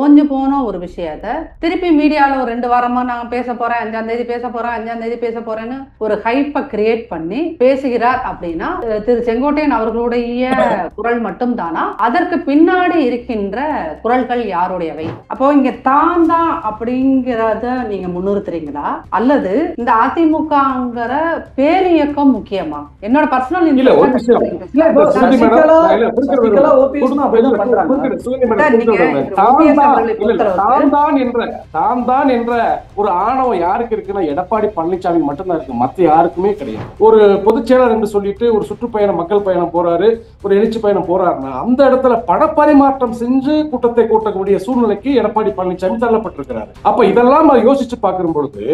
ஓஞ்சு போன ஒரு விஷயத்த திருப்பி மீடியால ஒரு 2 வாரமா நான் பேச போறேன், 5ஆம் தேதி பேச போறேன், 5ஆம் தேதி பேச போறேன்னு ஒரு ஹைப்பை கிரியேட் பண்ணி பேசுகிறார் அப்படின்னா திரு செங்கோட்டையன் அவர்களுடைய குரல் மட்டும் தானா? அதற்கு பின்னாடி இருக்கின்ற குரல்கள் யாருடையவை? அப்போ இங்க தான் அப்படிங்கிறத நீங்க முன்னிறுத்துறீங்களா அல்லது இந்த அதிமுகங்கிற பேரியக்கம் முக்கியமா? என்னோட பர்சனல் என்ற ஒரு ஆணவம் யாருக்கு இருக்குன்னா எடப்பாடி பழனிசாமி மட்டும்தான் இருக்கு, மத்த யாருக்குமே கிடையாது. ஒரு பொதுச் செயலர் என்று சொல்லிட்டு ஒரு சுற்றுப்பயணம் மக்கள் பயணம் போறாரு, ஒரு எழுச்சி பயணம் போறாருன்னா அந்த இடத்துல பணப்பரிமாற்றம் செஞ்சு கூட்டத்தை கூட்டக்கூடிய சூழ்நிலைக்கு எடப்பாடி பழனிசாமி தள்ளப்பட்டிருக்கிறார். அப்ப இதெல்லாம் யோசிச்சு பார்க்கும் பொழுது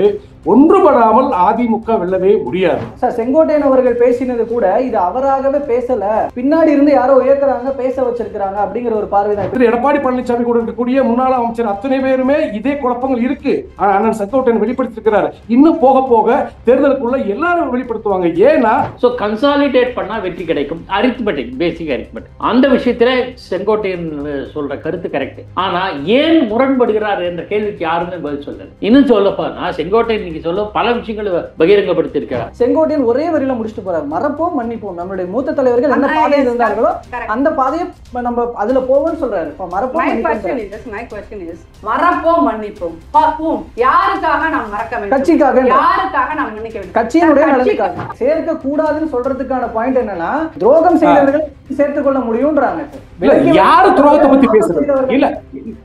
ஒன்றுபடாமல் அதிமுக வெல்லவே முடியாது. செங்கோட்டையன் அவர்கள் பேசினது கூட இது அவராகவே பேசல, பின்னாடி இருந்து யாரோ உயர்த்துறாங்க பேச வச்சிருக்காங்க அப்படிங்கிற ஒரு பார்வை தான். எடப்பாடி பழனிசாமி கூட இருக்கக்கூடிய முன்னாள் அமைச்சர் அத்தனை பேருமே இதே குழப்பங்கள் இருக்கு. அண்ணன் செங்கோட்டையன் வெளிப்படுத்திருக்கிறார். இன்னும் போக போக தேர்தலுக்குள்ள எல்லாரும் வெளிப்படுத்துவாங்க. ஏன்னா கன்சாலிடேட் பண்ணா வெற்றி கிடைக்கும். அரித்மெட்டிக், பேசிக் அரித்மெட்டிக். அந்த விஷயத்துல செங்கோட்டையன் சொல்ற கருத்து கரெக்ட். ஆனா ஏன் முரண்படுகிறார் என்ற கேள்விக்கு யாருமே பதில் சொல்லல. இன்னும் சொல்லப்போனா செங்கோட்டையன் இன்னைக்கு சொல்ல பல விஷயங்களை பகிரங்கப்படுத்தி இருக்கிறார். செங்கோட்டையன் ஒரே வரியில முடிச்சுட்டு போறாரு, மறப்போம் மன்னிப்போம். நம்மளுடைய மூத்த தலைவர்கள் என்ன பாதையில் இருந்தார்களோ அந்த பாதையை நம்ம அதுல போவோம்னு சொல்றாரு. மறப்போம் மன்னிப்போம் பார்ப்போம். யாருக்காக நாம் மறக்க வேண்டும்? கட்சிக்காக. யாருக்காக நாம் மன்னிக்க வேண்டும்? கட்சியினுடைய நலனுக்காக. சேர்க்க கூடாதுன்னு சொல்றதுக்கான பாயிண்ட் என்னன்னா துரோகம் செய்தவர்கள் சேர்த்துக் கொள்ள முடியும்ன்றாங்க. யாரு துரோகத்தை பத்தி பேசுறது இல்ல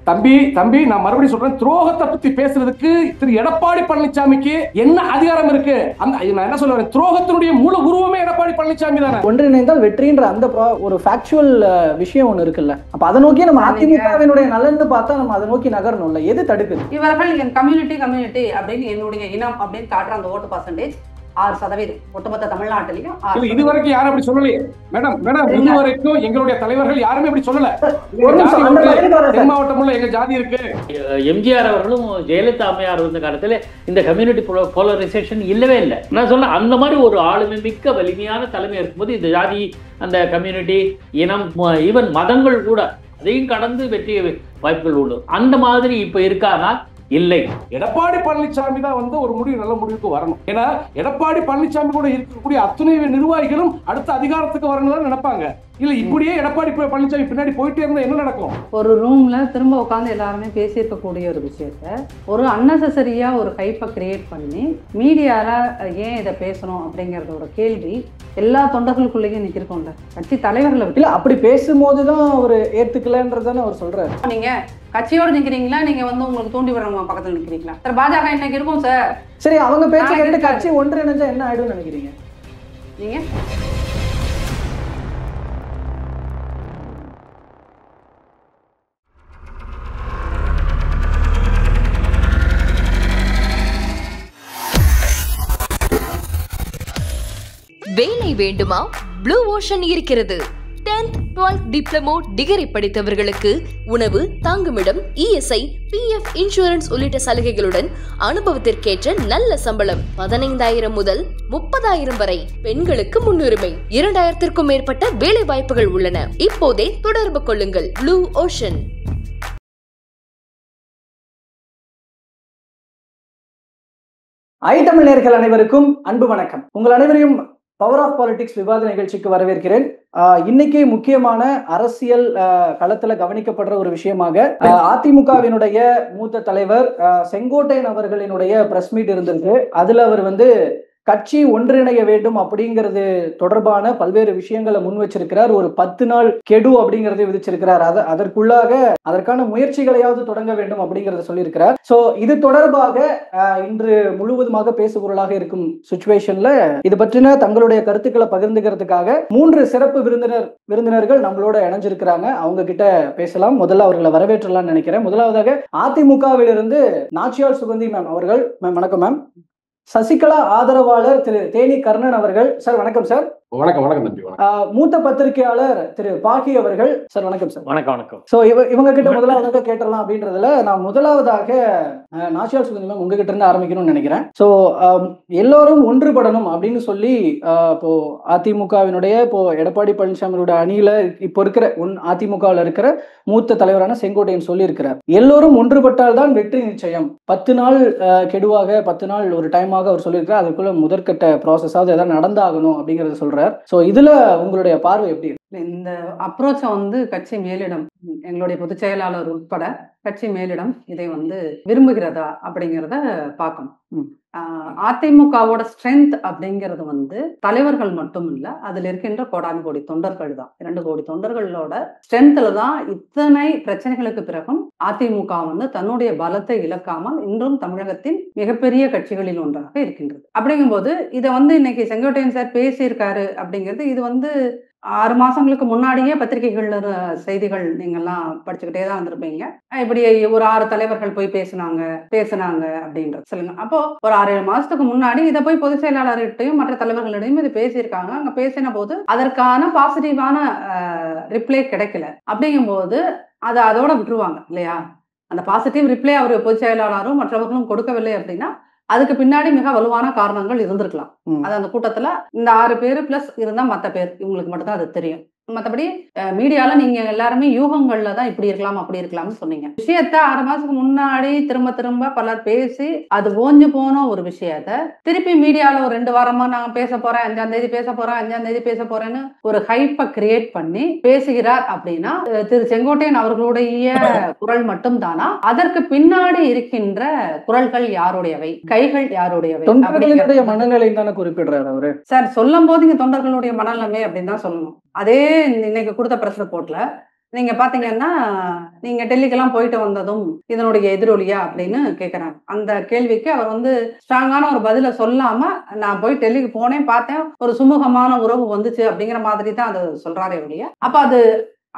தம்பி நான் மறுபடியும் சொல்றேன். துரோகத்தை பத்தி பேசுறதுக்கு திரு எடப்பாடி பழனிசாமிக்கு என்ன அதிகாரம் இருக்கு? நான் என்ன சொல்ல வரேன், துரோகத்தினுடைய மூல உருவமே எடப்பாடி பழனிசாமி தானே. ஒன்றிணைந்தால் வெற்றின்ற அந்த ஒரு ஃபேக்சுவல் விஷயம் ஒண்ணு இருக்குல்ல, அப்ப அதை நோக்கி நம்ம அதிமுகவினுடைய நலன்னு பார்த்தா நம்ம அதை நோக்கி நகரணும்ல. எது தடுக்குது? இவர்கள் என் கம்யூனிட்டி அப்படின்னு என்னுடைய இனம் அப்படின்னு காட்டுற அந்த ஓட்டு பர்சன்டேஜ் 6% ஒட்டுமொத்த தமிழ்நாட்டிலையும். இதுவரைக்கும் யாரும் அப்படி சொல்லலையே மேடம். இதுவரைக்கும் எங்களுடைய தலைவர்கள் யாருமே அப்படி சொல்லல. தென் மாவட்டம் உள்ள எங்க ஜாதி இருக்கு. எம்ஜிஆர் அவர்களும் ஜெயலலிதா அம்மையார் இருந்த காலத்துல இந்த கம்யூனிட்டி போலரைசேஷன் இல்லவே இல்லை. நான் சொல்ல அந்த மாதிரி ஒரு ஆளுமை மிக்க வலிமையான தலைமை இருக்கும்போது இந்த ஜாதி, அந்த கம்யூனிட்டி, இனம், ஈவன் மதங்கள் கூட அதையும் கடந்து வெற்றி வாய்ப்புகள் உண்டு. அந்த மாதிரி இப்ப இருக்கானா? இல்லை. எடப்பாடி பழனிசாமி தான் ஒரு முடிவு, நல்ல முடிவுக்கு வரணும். ஏன்னா எடப்பாடி பழனிசாமி கூட இருக்கக்கூடிய அத்துணை நிர்வாகிகளும் அடுத்த அதிகாரத்துக்கு வரணும் நினைப்பாங்க. இல்ல இப்படியே எடப்பாடி பழனிசாமி பின்னாடி போயிட்டே இருந்தா என்ன நடக்கும்? ஒரு ரூம்ல திரும்ப உட்காந்து எல்லாருமே பேசியிருக்கக்கூடிய ஒரு விஷயத்த ஒரு அன்னெசரியா ஒரு ஹைப்பை கிரியேட் பண்ணி மீடியால ஏன் இதை பேசணும் அப்படிங்கறத ஒரு கேள்வி எல்லா தொண்டர்களுக்குள்ளேயும் நிற்கிறோம்ல. கட்சி தலைவர்களை விட்டு அப்படி பேசும்போதுதான் அவர் ஏத்துக்கலன்றதானே அவர் சொல்றாரு. நீங்க கட்சியோடு நிக்கிறீங்களா, நீங்க உங்களுக்கு தூண்டி விடுறவங்க பக்கத்துல நிக்கிறீங்களா? சார் பாஜக இன்னைக்கு இருக்கும் சார். சரி, அவங்க பேச்ச கேட்டு கட்சி ஒன்றிணைஞ்சா என்ன ஆயிடும் நினைக்கிறீங்க நீங்க? வேலை வேண்டுமா? ப்ளூ ஓஷன் இருக்கிறது. 10th 12th டிப்ளமோ டிகிரி படித்தவர்களுக்கு உணவு, தங்குமிடம், இஎஸ்ஐ, பிஎஃப் இன்சூரன்ஸ் உள்ளிட்ட சலுகைகளுடன் அனுபவத்திற்கேற்ற நல்ல சம்பளம் 15,000 முதல் 30,000 வரை. பெண்களுக்கு முன்னுரிமை. 2,000க்கும் மேற்பட்ட வேலை வாய்ப்புகள் உள்ளன. இப்போதே தொடர்பு கொள்ளுங்கள். Blue ocean. தமிழ் நேயர்கள் அனைவருக்கும் அன்பு வணக்கம். உங்கள் அனைவரையும் பவர் ஆஃப் பாலிடிக்ஸ் விவாத நிகழ்ச்சிக்கு வரவேற்கிறேன். இன்னைக்கு முக்கியமான அரசியல் களத்துல கவனிக்கப்படுற ஒரு விஷயமாக அதிமுகவினுடைய மூத்த தலைவர் செங்கோட்டையன் அவர்களினுடைய பிரஸ் மீட் இருந்திருக்கு. அதுல அவர் கட்சி ஒன்றிணைய வேண்டும் அப்படிங்கிறது தொடர்பான பல்வேறு விஷயங்களை முன் வச்சிருக்கிறார். ஒரு 10 நாள் கெடு அப்படிங்கறதை விதிச்சிருக்கிறார். அதற்குள்ளாக அதற்கான முயற்சிகளையாவது தொடங்க வேண்டும் அப்படிங்கறத சொல்லியிருக்கிறார். சோ இது தொடர்பாக இன்று முழுவதுமாக பேசுபொருளாக இருக்கும் சிச்சுவேஷன்ல இது பற்றின தங்களுடைய கருத்துக்களை பகிர்ந்துக்கிறதுக்காக 3 சிறப்பு விருந்தினர்கள் நம்மளோட இணைஞ்சிருக்கிறாங்க. அவங்க கிட்ட பேசலாம். முதல்ல அவர்களை வரவேற்றலாம்னு நினைக்கிறேன். முதலாவதாக அதிமுகவிலிருந்து நாச்சியார் சுகந்தி மேம் அவர்கள். மேம் வணக்கம் மேம். சசிகலா ஆதரவாளர் திரு தேனி கர்ணன் அவர்கள். சார் வணக்கம் சார். வணக்கம். வணக்கம் தம்பி. வணக்கம். மூத்த பத்திரிகையாளர் திரு பாகி அவர்கள். சார் வணக்கம் சார். வணக்கம். வணக்கம். சோ இவங்க கிட்ட முதலாவதாக கேட்டலாம் அப்படின்றதுல நான் முதலாவதாக நாச்சியார் சுகந்திரம் உங்ககிட்ட இருந்து ஆரம்பிக்கணும்னு நினைக்கிறேன். சோ எல்லோரும் ஒன்றுபடணும் அப்படின்னு சொல்லி இப்போ அதிமுகவினுடைய இப்போ எடப்பாடி பழனிசாமியோட அணியில இப்போ இருக்கிற அதிமுகவில் இருக்கிற மூத்த தலைவரான செங்கோட்டையன் சொல்லி இருக்கிறார், எல்லோரும் ஒன்றுபட்டால் தான் வெற்றி நிச்சயம். 10 நாள் கெடுவாக 10 நாள் ஒரு டைமாக அவர் சொல்லியிருக்கிறார். அதுக்குள்ள முதற்கட்ட ப்ராசஸாவது எதாவது நடந்தாகணும் அப்படிங்கறத சொல்றார். சோ இதுல உங்களுடைய பார்வை எப்படி இருக்கு? இந்த அப்ரோச்சை கட்சி மேலிடம், எங்களுடைய பொதுச் செயலாளர் உட்பட கட்சி மேலிடம் இதை விரும்புகிறதா அப்படிங்கிறத பார்க்கணும். அதிமுகவோட ஸ்ட்ரென்த் அப்படிங்கிறது தலைவர்கள் மட்டும் இல்ல, அதுல இருக்கின்ற கோடானு கோடி தொண்டர்கள் தான். 2 கோடி தொண்டர்களோட ஸ்ட்ரென்த்ல தான் இத்தனை பிரச்சனைகளுக்கு பிறகும் அதிமுக தன்னுடைய பலத்தை இழக்காமல் இன்றும் தமிழகத்தின் மிகப்பெரிய கட்சிகளில் ஒன்றாக இருக்கின்றது. அப்படிங்கும்போது இதை இன்னைக்கு செங்கோட்டையன் சார் பேசியிருக்காரு அப்படிங்கிறது, இது 6 மாசங்களுக்கு முன்னாடியே பத்திரிகைகள்ல செய்திகள் நீங்கெல்லாம் படிச்சுக்கிட்டே தான் வந்திருப்பீங்க. இப்படி ஒரு 6 தலைவர்கள் போய் பேசினாங்க அப்படின்றது சொல்லுங்க. அப்போ ஒரு 6-7 மாசத்துக்கு முன்னாடி இதை போய் பொதுச் செயலாளர்கிட்டையும் மற்ற தலைவர்களிடையும் இது பேசியிருக்காங்க. அங்க பேசின போது அதற்கான பாசிட்டிவான ரிப்ளை கிடைக்கல. அப்படிங்கும்போது அதை அதோட விட்டுருவாங்க இல்லையா? அந்த பாசிட்டிவ் ரிப்ளை அவர் பொதுச் செயலாளரும் மற்றவர்களும் கொடுக்கவில்லை அப்படின்னா அதுக்கு பின்னாடி மிக வலுவான காரணங்கள் இருந்திருக்கலாம். அது அந்த கூட்டத்துல இந்த 6 பேரு பிளஸ் இருந்தா மத்த பேர் இவங்களுக்கு மட்டும்தான் அது தெரியும். மற்றபடி மீடியால நீங்க எல்லாருமே யூகங்கள்ல தான் இப்படி இருக்கலாம் அப்படி இருக்கலாம்னு சொன்னீங்க. விஷயத்த 6 மாசத்துக்கு முன்னாடி திரும்ப பலர் பேசி அது ஓஞ்சு போன ஒரு விஷயத்த திருப்பி மீடியால ஒரு 2 வாரமா நான் பேச போறேன், 5ஆம் தேதி பேச போறேன்னு ஒரு ஹைப்பை கிரியேட் பண்ணி பேசுகிறார் அப்படின்னா திரு செங்கோட்டையன் அவர்களுடைய குரல் மட்டும் தானா? அதற்கு பின்னாடி இருக்கின்ற குரல்கள் யாருடையவை, கைகள் யாருடையவை? தொண்டர்களுடைய மனநிலை தானே குறிப்பிடுறாரு அவரு. சார் சொல்லும் போது இங்க தொண்டர்களுடைய மனநிலைமை அப்படின்னு தான் சொல்லணும். அதே இன்னைக்கு கொடுத்த பிரஸ் ரிப்போர்ட்ல நீங்க பாத்தீங்கன்னா, நீங்க டெல்லிக்கெல்லாம் போயிட்டு வந்ததும் இதனுடைய எதிரொலியா அப்படின்னு கேக்குறாங்க. அந்த கேள்விக்கு அவர் ஸ்ட்ராங்கான ஒரு பதில சொல்லாம, நான் போய் டெல்லிக்கு போனேன், பார்த்தேன், ஒரு சுமூகமான உறவு வந்துச்சு அப்படிங்கிற மாதிரி தான் அது சொல்றாரே ஒழிய, அப்ப அது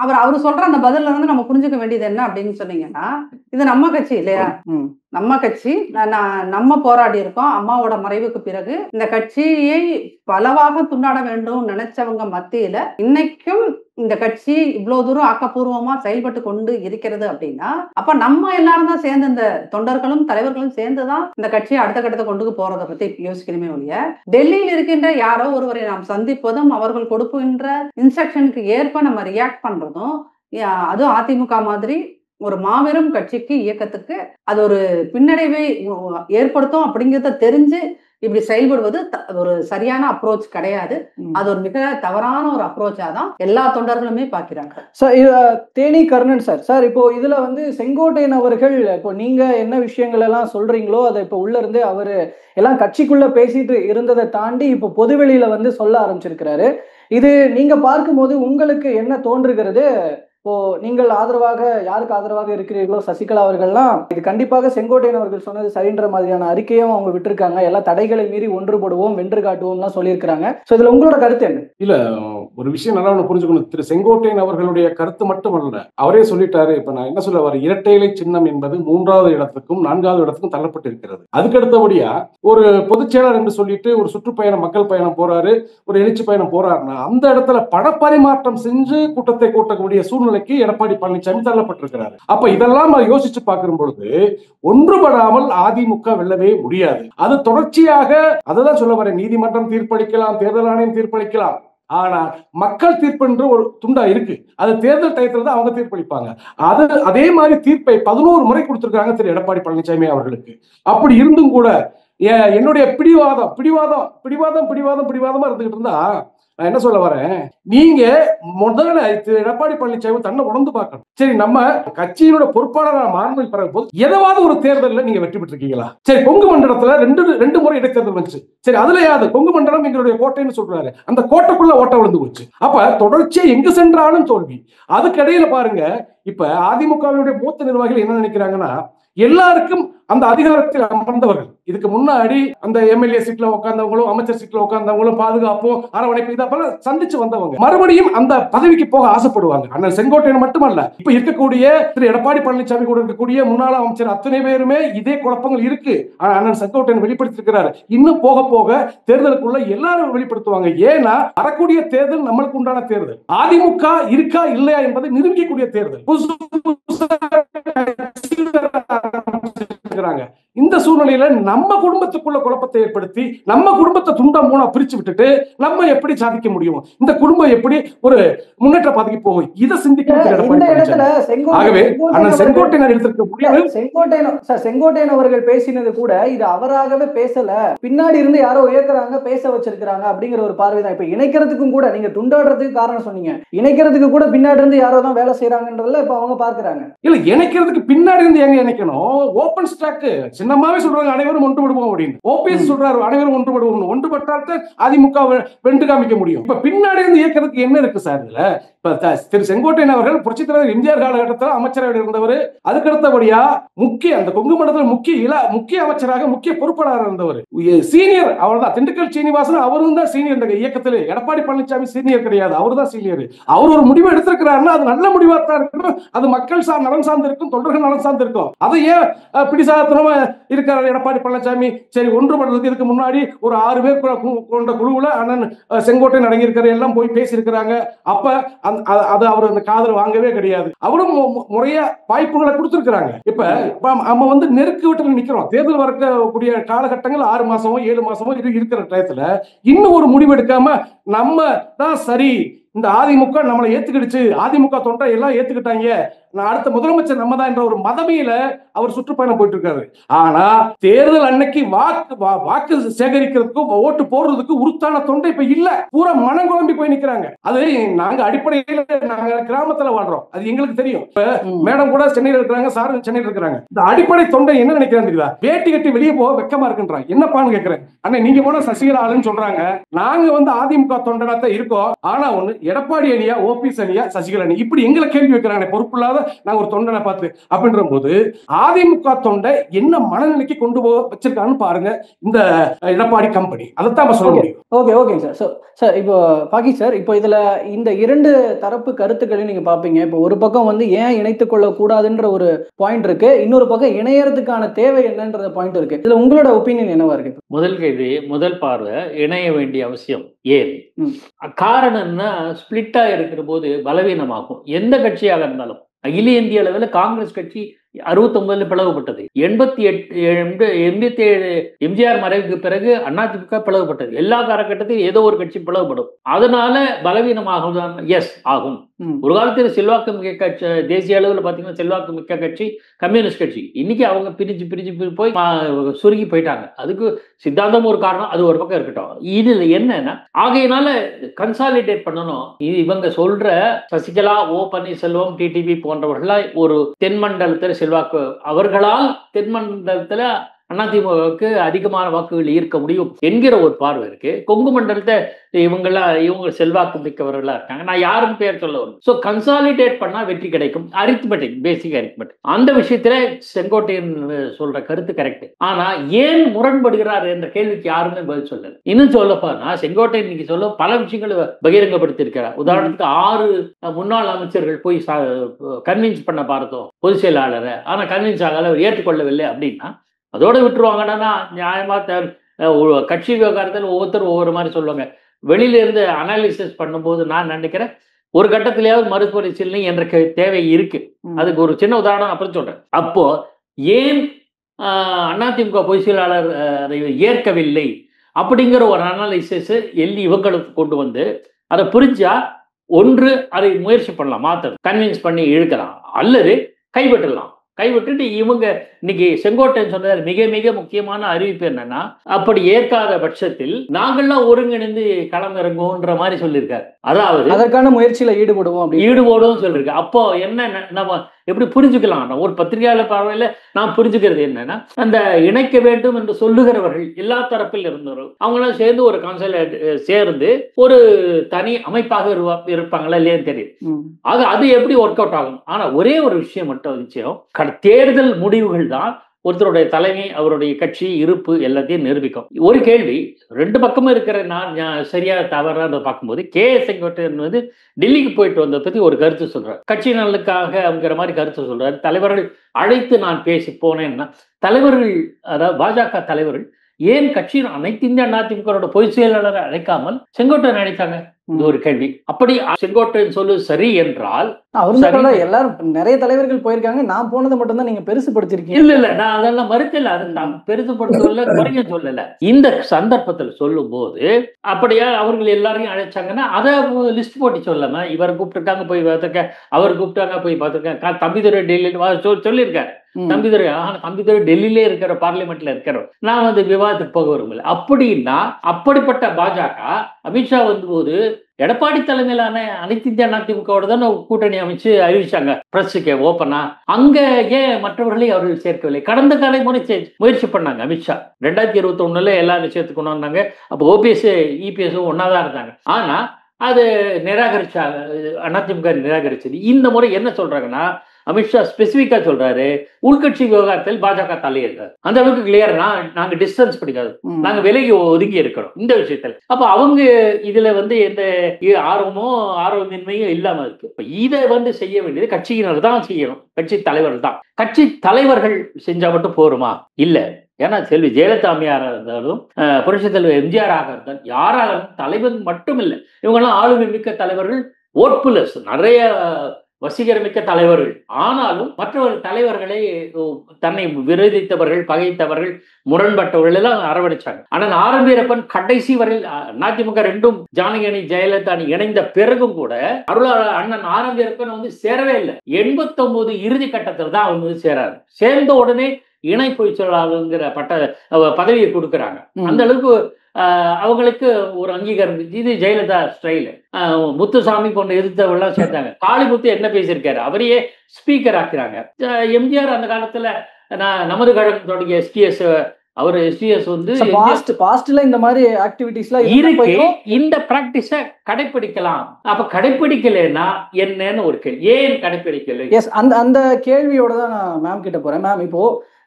அவரு சொல்ற அந்த பதில நம்ம புரிஞ்சுக்க வேண்டியது என்ன அப்படின்னு சொன்னீங்கன்னா, இது நம்ம கட்சி இல்லையா? நம்ம கட்சி, நம்ம போராடி இருக்கோம். அம்மாவோட மறைவுக்கு பிறகு இந்த கட்சியை பலவாக துண்டாட வேண்டும் நினைச்சவங்க மத்தியில இன்னைக்கும் இந்த கட்சி இவ்வளவு தூரம் ஆக்கப்பூர்வமா செயல்பட்டு கொண்டு இருக்கிறது அப்படின்னா, அப்ப நம்ம எல்லாரும் தான் சேர்ந்து, இந்த தொண்டர்களும் தலைவர்களும் சேர்ந்துதான் இந்த கட்சியை அடுத்த கட்டத்தை கொண்டு போறதை பத்தி யோசிக்கணுமே ஒழிய, டெல்லியில் இருக்கின்ற யாரோ ஒருவரை நாம் சந்திப்பதும் அவர்கள் கொடுக்கின்ற இன்ஸ்ட்ரக்ஷனுக்கு ஏற்ப நம்ம ரியாக்ட் பண்றதும், அதுவும் அதிமுக மாதிரி ஒரு மாபெரும் கட்சிக்கு, இயக்கத்துக்கு அது ஒரு பின்னடைவை ஏற்படுத்தும் அப்படிங்கிறத தெரிஞ்சு இப்படி செயல்படுவது ஒரு சரியான அப்ரோச் கிடையாது. அது ஒரு மிக தவறான ஒரு அப்ரோச்சா தான் எல்லா தொண்டர்களுமே பாக்குறாங்க. சார் தேனி கர்ணன் சார் இப்போ இதுல செங்கோட்டையன் அவர்கள் இப்போ நீங்க என்ன விஷயங்கள் எல்லாம் சொல்றீங்களோ அதை இப்போ உள்ள இருந்து அவரு எல்லாம் கட்சிக்குள்ள பேசிட்டு இருந்ததை தாண்டி இப்போ பொதுவெளியில சொல்ல ஆரம்பிச்சிருக்கிறாரு. இது நீங்க பார்க்கும்போது உங்களுக்கு என்ன தோன்றுகிறது? இப்போ நீங்கள் யாருக்கு ஆதரவாக இருக்கிறீர்களோ, சசிகலா அவர்கள்லாம் இது கண்டிப்பாக செங்கோட்டையன் அவர்கள் சொன்னது சரின்ற மாதிரியான அறிக்கையும் அவங்க விட்டுருக்காங்க. எல்லா தடைகளை மீறி ஒன்றுபடுவோம், வென்று காட்டுவோம்லாம் சொல்லியிருக்கிறாங்க. ஸோ இதுல உங்களோட கருத்து என்ன? இல்ல, ஒரு விஷயம் நல்லா புரிஞ்சுக்கணும். திரு செங்கோட்டையன் அவர்களுடைய கருத்து மட்டும் அல்ல, அவரே சொல்லிட்டாரு. இப்ப நான் என்ன சொல்ல வரேன், இரட்டை இலை சின்னம் என்பது 3வது இடத்துக்கும் 4வது இடத்துக்கும் தள்ளப்பட்டு இருக்கிறது. அதுக்கு அடுத்தபடியா ஒரு பொதுச் செயலர் என்று சொல்லிட்டு ஒரு சுற்றுப்பயணம், மக்கள் பயணம் போறாரு, ஒரு எழுச்சி பயணம் போறாருன்னா அந்த இடத்துல பணப்பரிமாற்றம் செஞ்சு கூட்டத்தை கூட்டக்கூடிய சூழ்நிலை எடப்பாடி பழனிசாமி தள்ளப்பட்டிருக்கிறார். அப்ப இதெல்லாம் யோசிச்சு பார்க்கும் பொழுது ஒன்றுபடாமல் அதிமுக வெல்லவே முடியாது. அது தொடர்ச்சியாக, அதுதான் சொல்ல வரேன், நீதிமன்றம் தீர்ப்பளிக்கலாம், தேர்தல் ஆணையம் தீர்ப்பளிக்கலாம், ஆனா மக்கள் தீர்ப்பு என்று ஒரு துண்டா இருக்கு. அது தேர்தல் டயத்துல தான் அவங்க தீர்ப்பளிப்பாங்க. அதே மாதிரி தீர்ப்பை 11 முறை கொடுத்திருக்காங்க திரு எடப்பாடி பழனிசாமி அவர்களுக்கு. அப்படி இருந்தும் கூட என்னுடைய பிடிவாதமா இருந்துகிட்டு இருந்தா நான் என்ன சொல்ல வரேன், நீங்க முதல்ல எடப்பாடி பழனிசாமி தன்னை உணர்ந்து பார்க்கணும். சரி, நம்ம கட்சியினோட பொறுப்பாளராக மாறின பிறகு போது ஏதாவது ஒரு தேர்தலில் நீங்க வெற்றி பெற்றிருக்கீங்களா? சரி, கொங்கு மண்டலத்துல ரெண்டு முறை இடைத்தேர்தல் வந்துச்சு. சரி, அதுல யாரு கொங்கு மண்டலம் எங்களுடைய கோட்டைன்னு சொல்றாரு, அந்த கோட்டைக்குள்ள ஓட்ட விழுந்து போச்சு. அப்ப தொடர்ச்சியா எங்க சென்றாலும் தோல்வி. அதுக்கிடையில பாருங்க, இப்ப அதிமுகவினுடைய மூத்த நிர்வாகிகள் என்ன நினைக்கிறாங்கன்னா, எல்லாருக்கும் அந்த அதிகாரத்தில் அமர்ந்தவர்கள். இதுக்கு முன்னாடி அந்த எம்எல்ஏ சீட்ல உட்கார்ந்தவங்களும் அமைச்சர் சீட்ல உட்கார்ந்தவங்களும் பாதுகாப்பும் அரவணைப்பு இதப்பல சந்திச்சு வந்தவங்க மறுபடியும் அந்த பதவிக்கு போக ஆசைப்படுவாங்க. அண்ணன் செங்கோட்டையன் மட்டுமல்ல, இப்ப இருக்கக்கூடிய திரு எடப்பாடி பழனிசாமி கூட இருக்கக்கூடிய முன்னாள் அமைச்சர் அத்தனை பேருமே இதே குழப்பங்கள் இருக்கு. அண்ணன் செங்கோட்டையன் வெளிப்படுத்திருக்கிறார். இன்னும் போக போக தேர்தலுக்குள்ள எல்லாரும் வெளிப்படுத்துவாங்க. ஏன்னா வரக்கூடிய தேர்தல் நம்மளுக்கு உண்டான தேர்தல். அதிமுக இருக்கா இல்லையா என்பதை நிரூபிக்கக்கூடிய தேர்தல். இந்த சூழ்நிலையில நம்ம குடும்பத்துக்குள்ள குழப்பத்தை ஏற்படுத்தி நம்ம குடும்பத்தை துண்டா மூணா பிரிச்சு விட்டுட்டு நம்ம எப்படி சாதிக்க முடியும்? இந்த குடும்பம் எப்படி ஒரு முன்னேற்ற பாதைக்கு போகும்? இதை செங்கோட்டையன் அவர்கள் பேசினது கூட இது அவராகவே பேசல, பின்னாடி இருந்து யாரோ உயர்த்துறாங்க பேச வச்சிருக்காங்க அப்படிங்கிற ஒரு பார்வைதான். இப்ப இணைக்கிறதுக்கும் கூட நீங்க துண்டாடுறதுக்கு காரணம் சொன்னீங்க, இணைக்கிறதுக்கு கூட பின்னாடி இருந்து யாரோ தான் வேலை செய்யறாங்கன்றதுல இப்ப அவங்க பார்க்கிறாங்க. இல்ல இணைக்கிறதுக்கு பின்னாடி இருந்து எங்க இணைக்கணும்? ஓபன் ஸ்டாக் சின்னமாவே சொல்றாங்க, அனைவரும் ஒன்றுபடுவோம் அப்படின்னு. ஓபிஎஸ் சொல்றாரு அனைவரும் ஒன்றுபடுவோம். ஒன்றுபட்டால் அதிமுக வென்று காமிக்க முடியும். இப்ப பின்னாடி இருந்து இயக்கிறதுக்கு என்ன இருக்கு சார்? இதுல திரு செங்கோட்டையன் அவர்கள் புரட்சித் தலைவர் எம்ஜிஆர் காலகட்டத்தில் அமைச்சராக இருந்தவர். அதுக்கடுத்தபடியா முக்கிய அந்த கொங்கு மண்டலத்தில் முக்கிய அமைச்சராக முக்கிய பொறுப்பாளராக இருந்தவர். சீனியர் அவர்தான். திண்டுக்கல் சீனிவாசன் அவரும் தான் சீனியர் இந்த இயக்கத்தில். எடப்பாடி பழனிசாமி சீனியர் கிடையாது, அவர் தான் சீனியர். அவர் ஒரு முடிவு எடுத்திருக்கிறாருன்னா அது நல்ல முடிவா தான் இருக்கணும். அது மக்கள் நலன் சார்ந்து இருக்கும், தொண்டர்கள் நலன் சார்ந்து இருக்கும். அதை ஏன் பிடிசாதனமா இருக்கிறார் எடப்பாடி பழனிசாமி? சரி, ஒன்றுபடுறதுக்கு இதுக்கு முன்னாடி ஒரு 6 பேர் கொண்ட குழுவுல அண்ணன் செங்கோட்டையன் அடங்கியிருக்கிற எல்லாம் போய் பேசியிருக்கிறாங்க. அப்ப அது அவர் அந்த காதல் வாங்கவே கிடையாது. அவரும் முறைய வாய்ப்புகளை கொடுத்திருக்கிறாங்க. இப்ப நம்ம வந்து நெருக்கு விட்டு நிக்கிறோம். தேர்தல் வரக்கூடிய காலகட்டங்கள் 6 மாசமோ 7 மாசமோ இருக்கிற டயத்துல இன்னும் ஒரு முடிவு எடுக்காம நம்ம தான் சரி, இந்த அதிமுக நம்மளை ஏத்துக்கிடுச்சு, அதிமுக தொண்டை எல்லாம் ஏத்துக்கிட்டாங்க, அடுத்த முதலமைச்சர் நம்ம தான் என்ற ஒரு மதமையில அவர் சுற்றுப்பயணம் போயிட்டு இருக்காரு. ஆனா தேர்தல் அன்னைக்கு வாக்கு சேகரிக்கிறதுக்கும் ஓட்டு போடுறதுக்கு உருத்தான தொண்டை இப்ப இல்ல. பூரா மனம் குழம்பி போய் நிக்கிறாங்க. அது நாங்க அடிப்படையில நாங்க கிராமத்துல வாழ்றோம், அது எங்களுக்கு தெரியும். மேடம் கூட சென்னையில் இருக்கிறாங்க, சார் சென்னையில் இருக்கிறாங்க. இந்த அடிப்படை தொண்டை என்ன நினைக்கிறாங்க? வேட்டி கட்டி வெளியே போக வெக்கமா இருக்குன்றாங்க. என்னப்பான்னு கேட்கிறேன். அண்ணா நீங்க போனா சசிகலா ஆளுன்னு சொல்றாங்க. நாங்க வந்து அதிமுக தொண்டனா தான் இருக்கோம். ஆனா ஒண்ணு எடப்பாடி அணியா, ஓபிஎஸ் அணியா, சசிகலா அணி, இப்படி எங்களை கேள்வி வைக்கிறாங்க. பொறுப்பு இல்லாத நாங்க ஒரு தொண்டனை பார்த்து அப்படின்ற போது அதிமுக தொண்டை என்ன மனநிலைக்கு கொண்டு போக வச்சிருக்கான்னு பாருங்க இந்த எடப்பாடி கம்பெனி. அதைத்தான் சொல்ல முடியும். Okay sir. இப்போ பாக்கி சார், இப்போ இதுல இந்த 2 தரப்பு கருத்துக்களையும் நீங்க பாப்பீங்க. இப்போ ஒரு பக்கம் வந்து ஏன் இணைத்துக் கொள்ள கூடாதுன்ற ஒரு பாயிண்ட் இருக்கு, இன்னொரு பக்கம் இணையறதுக்கான தேவை என்னன்ற பாயிண்ட் இருக்கு. இதுல உங்களோட ஒப்பீனியன் என்னவா இருக்கு? முதல் கேள்வி, முதல் பார்வை, இணைய வேண்டிய அவசியம் ஏன்? காரணம்னா ஸ்பிளிட்டா இருக்கிற போது பலவீனமாகும். எந்த கட்சியாக இருந்தாலும் அகில இந்திய அளவில் காங்கிரஸ் கட்சி 69 பிளவுபட்டது. 87 எம்ஜிஆர் மறைவுக்கு பிறகு அதிமுக பிளவுபட்டது. எல்லா காலகட்டத்திலும் ஏதோ ஒரு கட்சி பிளவுபடும். அதனால பலவீனமாகும். எஸ் ஆகும். ஒரு காலத்தில் செல்வாக்கு மிக்க கட்சி, தேசிய அளவில் பார்த்தீங்கன்னா செல்வாக்கு மிக்க கட்சி கம்யூனிஸ்ட் கட்சி. இன்னைக்கு அவங்க பிரிஞ்சு போய் சுருங்கி போயிட்டாங்க. அதுக்கு சித்தாந்தம் ஒரு காரணம், அது ஒரு பக்கம் இருக்கட்டும். இதுல என்னன்னா ஆகையினால கன்சாலிடேட் பண்ணணும். இவங்க சொல்ற சசிகலா, ஓ பன்னீர்செல்வம், டிடிவி போன்றவர்களா ஒரு தென்மண்டலத்தில் செல்வாக்கு, அவர்களால் தென்மண்டலத்துல அதிமுகவுக்கு அதிகமான வாக்குகள் ஈர்க்க முடியும் என்கிற ஒரு பார்வை இருக்கு. கொங்கு மண்டலத்தை இவங்க செல்வாக்கு மிக்கவர்களா இருக்காங்க. நான் யாரும் பேர் சொல்ல வரும். ஸோ கன்சாலிடேட் பண்ணா வெற்றி கிடைக்கும். அரித்மெட்டிக், பேசிக் அரித்மெட்டிக். அந்த விஷயத்துல செங்கோட்டையன் சொல்ற கருத்து கரெக்ட். ஆனா ஏன் முரண்படுகிறார் என்ற கேள்விக்கு யாருமே பதில் சொல்லல. இன்னும் சொல்லப்போனா செங்கோட்டையன் இன்னைக்கு சொல்ல பல விஷயங்களை பகிரங்கப்படுத்தி இருக்கிறார். உதாரணத்துக்கு 6 முன்னாள் அமைச்சர்கள் போய் கன்வின்ஸ் பண்ண பார்த்தோம் பொதுச் செயலாளரை. ஆனா கன்வின்ஸ் ஆகல, அவர் ஏற்றுக்கொள்ளவில்லை அப்படின்னா அதோட விட்டுருவாங்கன்னா நியாயமா கட்சி விவகாரத்தில் ஒவ்வொருத்தரும் ஒவ்வொரு மாதிரி சொல்லுவாங்க. வெளியில இருந்து அனாலிசிஸ் பண்ணும்போது நான் நினைக்கிறேன் ஒரு கட்டத்திலேயாவது மறுபரிசீலனை என்ற தேவை இருக்கு. அதுக்கு ஒரு சின்ன உதாரணம் அப்புறம் சொல்றேன். அப்போ ஏன் அதிமுக பொதுச் செயலாளர் ஏற்கவில்லை அப்படிங்கிற ஒரு அனாலிசிஸ் இவங்களுக்கு கொண்டு வந்து அதை புரிஞ்சா ஒன்று அதை முயற்சி பண்ணலாம், மாற்ற கன்வின்ஸ் பண்ணி இழுக்கலாம், அல்லது கைவிட்டுட்டு இவங்க இன்னைக்கு செங்கோட்டையன் சொன்னார் மிக மிக முக்கியமான அறிவிப்பு என்னன்னா, அப்படி ஏற்காத பட்சத்தில் நாங்கள்லாம் ஒருங்கிணைந்து களம் இறங்குவோன்ற மாதிரி சொல்லியிருக்காரு. அதாவது அதற்கான முயற்சியில ஈடுபடுவோம் சொல்லியிருக்காரு. அப்போ என்ன நம்ம எப்படி புரிஞ்சுக்கலாம்? ஒரு பத்திரிகையாளர் பார்வையில நான் புரிஞ்சுக்கிறது என்னன்னா, அந்த இணைக்க வேண்டும் என்று சொல்லுகிறவர்கள் எல்லா தரப்பில் இருந்தவர்கள் அவங்களாம் சேர்ந்து ஒரு கான்சல் சேர்ந்து ஒரு தனி அமைப்பாக இருப்பாங்களா இல்லையான்னு தெரியும். ஆக அது எப்படி ஒர்க் அவுட் ஆகும். ஆனா ஒரே ஒரு விஷயம் மட்டும் நிச்சயம், தேர்தல் முடிவுகள் தான் ஒருத்தருடைய தலைமை, அவருடைய கட்சி இருப்பு எல்லாத்தையும் நிரூபிக்கும். ஒரு கேள்வி, ரெண்டு பக்கமும் இருக்கிற நான் சரியா தவறான பார்க்கும்போது செங்கோட்டையன் வந்து டெல்லிக்கு போயிட்டு வந்ததை பத்தி ஒரு கருத்து சொல்றாரு. கட்சி நலனுக்காக அப்படிங்கிற மாதிரி கருத்து சொல்றாரு. தலைவர்கள் அழைத்து நான் பேசி போனேன்னா, தலைவர்கள் அதாவது பாஜக தலைவர்கள் ஏன் கட்சியின் அனைத்து இந்திய அதிமுக பொதுச் செயலாளரை அழைக்காமல் செங்கோட்டையன் அழைத்தாங்க? இது ஒரு கேள்வி. அப்படி செங்கோட்டையன் சொல்லு சரி என்றால், எல்லாரும் நிறைய தலைவர்கள் போயிருக்காங்க, நான் போனது மட்டும் தான் நீங்க பெருசுபடுத்திருக்கீங்க. இல்ல நான் அதெல்லாம் மறுக்கல, அதை நான் பெருசுபடுத்தல, குறைய சொல்லல. இந்த சந்தர்ப்பத்தில் சொல்லும் போது அப்படியா அவர்கள் எல்லாரையும் அழைச்சாங்கன்னா அதை லிஸ்ட் போட்டு சொல்லாம, இவர் கூப்பிட்டுருக்காங்க போய் பார்த்துருக்கேன், அவர் கூப்பிட்டாங்க போய் பார்த்துருக்கேன், தம்பிதுரை டெல்லியில் சொல்லியிருக்காரு. தம்பிதுரை தம்பிதுரை டெல்லியிலே இருக்கிற பார்லிமெண்ட்ல இருக்கிறோம். நான் வந்து விவாதத்துக்கு போக விரும்பல. அப்படின்னா அப்படிப்பட்ட பாஜக அமித்ஷா வந்தபோது எடப்பாடி தலைமையிலான அனைத்து இந்திய அதிமுகவோட தான் கூட்டணி அமைச்சு அறிவிச்சாங்க பிரஸுக்கு ஓப்பனா. அங்க ஏன் மற்றவர்களை அவர்கள் சேர்க்கவில்லை? கடந்த காலை முயற்சி பண்ணாங்க அமித்ஷா. 2021 எல்லாரும் சேர்த்து கொண்டு வந்தாங்க. அப்போ ஓபிஎஸ் இபிஎஸும் ஒன்னாதான் இருந்தாங்க. ஆனா அது நிராகரிச்சாங்க, அதிமுக நிராகரிச்சது. இந்த முறை என்ன சொல்றாங்கன்னா, அமித்ஷா ஸ்பெசிபிக்கா சொல்றாரு, உள்கட்சி விவகாரத்தில் பாஜக தலையிடுறாரு. அந்த அளவுக்கு கிளியரா நாங்க டிஸ்டன்ஸ் பிடிக்காது, நாங்க விலகி ஒதுங்கி இருக்கிறோம் இந்த விஷயத்துல. அப்ப அவங்க இதுல வந்து எந்த ஆர்வமின்மையும் இல்லாம இருக்கு. இப்ப இதை வந்து செய்ய வேண்டியது கட்சியினர் தான் செய்யணும், கட்சி தலைவர்கள் தான். கட்சி தலைவர்கள் செஞ்சா மட்டும் போருமா? இல்ல. ஏன்னா செல்வி ஜெயலலிதா அம்மையாரா இருந்தாலும், புரட்சித் தலைவர் எம்ஜிஆராக இருந்தாலும், யாராலும் தலைவர் மட்டும் இல்லை, இவங்கெல்லாம் ஆளுமை மிக்க தலைவர்கள், ஓட்புலஸ் நிறைய வசீகரமிக்க தலைவர்கள். ஆனாலும் மற்றவர் தலைவர்களை தன்னை விரோதித்தவர்கள், பகைத்தவர்கள், முரண்பட்டவர்கள் எல்லாம் அரவணைச்சாங்க. ஆனால் ஆர்.எம். வீரப்பன் கடைசி வரையில் அதிமுக ரெண்டும் ஜானகி ஜெயலலிதா இணைந்த பிறகும் கூட அருளாளர் அண்ணன் ஆர்.எம். வீரப்பன் வந்து சேரவே இல்லை. 89 இறுதி கட்டத்தில் தான் அவங்க வந்து சேராரு. சேர்ந்த உடனே இணை பொதுச் செயலாளருங்கிற பதவியை கொடுக்குறாங்க. அந்த அளவுக்கு அவங்களுக்கு ஒரு அங்கீகாரம். இது ஜெயலலிதா ஸ்டைலு. முத்துசாமி போன்ற எதிர்த்தவர்கள்லாம் சேர்த்தாங்க. காளிமுத்து என்ன பேசியிருக்காரு, அவரையே ஸ்பீக்கர் ஆக்குறாங்க. எம்ஜிஆர் அந்த காலத்துல நமது கழகம் தொடங்கிய எஸ்டிஎஸ், அவர் எஸ்டிஎஸ் வந்து பாஸ்ட்ல இந்த மாதிரி ஆக்டிவிட்டிஸ்லாம் இருக்கு. இந்த பிராக்டிஸை கடைபிடிக்கலாம். அப்ப கடைபிடிக்கலன்னா என்னன்னு ஒரு கேள்வி, ஏன் கடைபிடிக்கல? எஸ், அந்த கேள்வியோட தான் நான் மேம் கிட்ட போறேன். மேம், இப்போ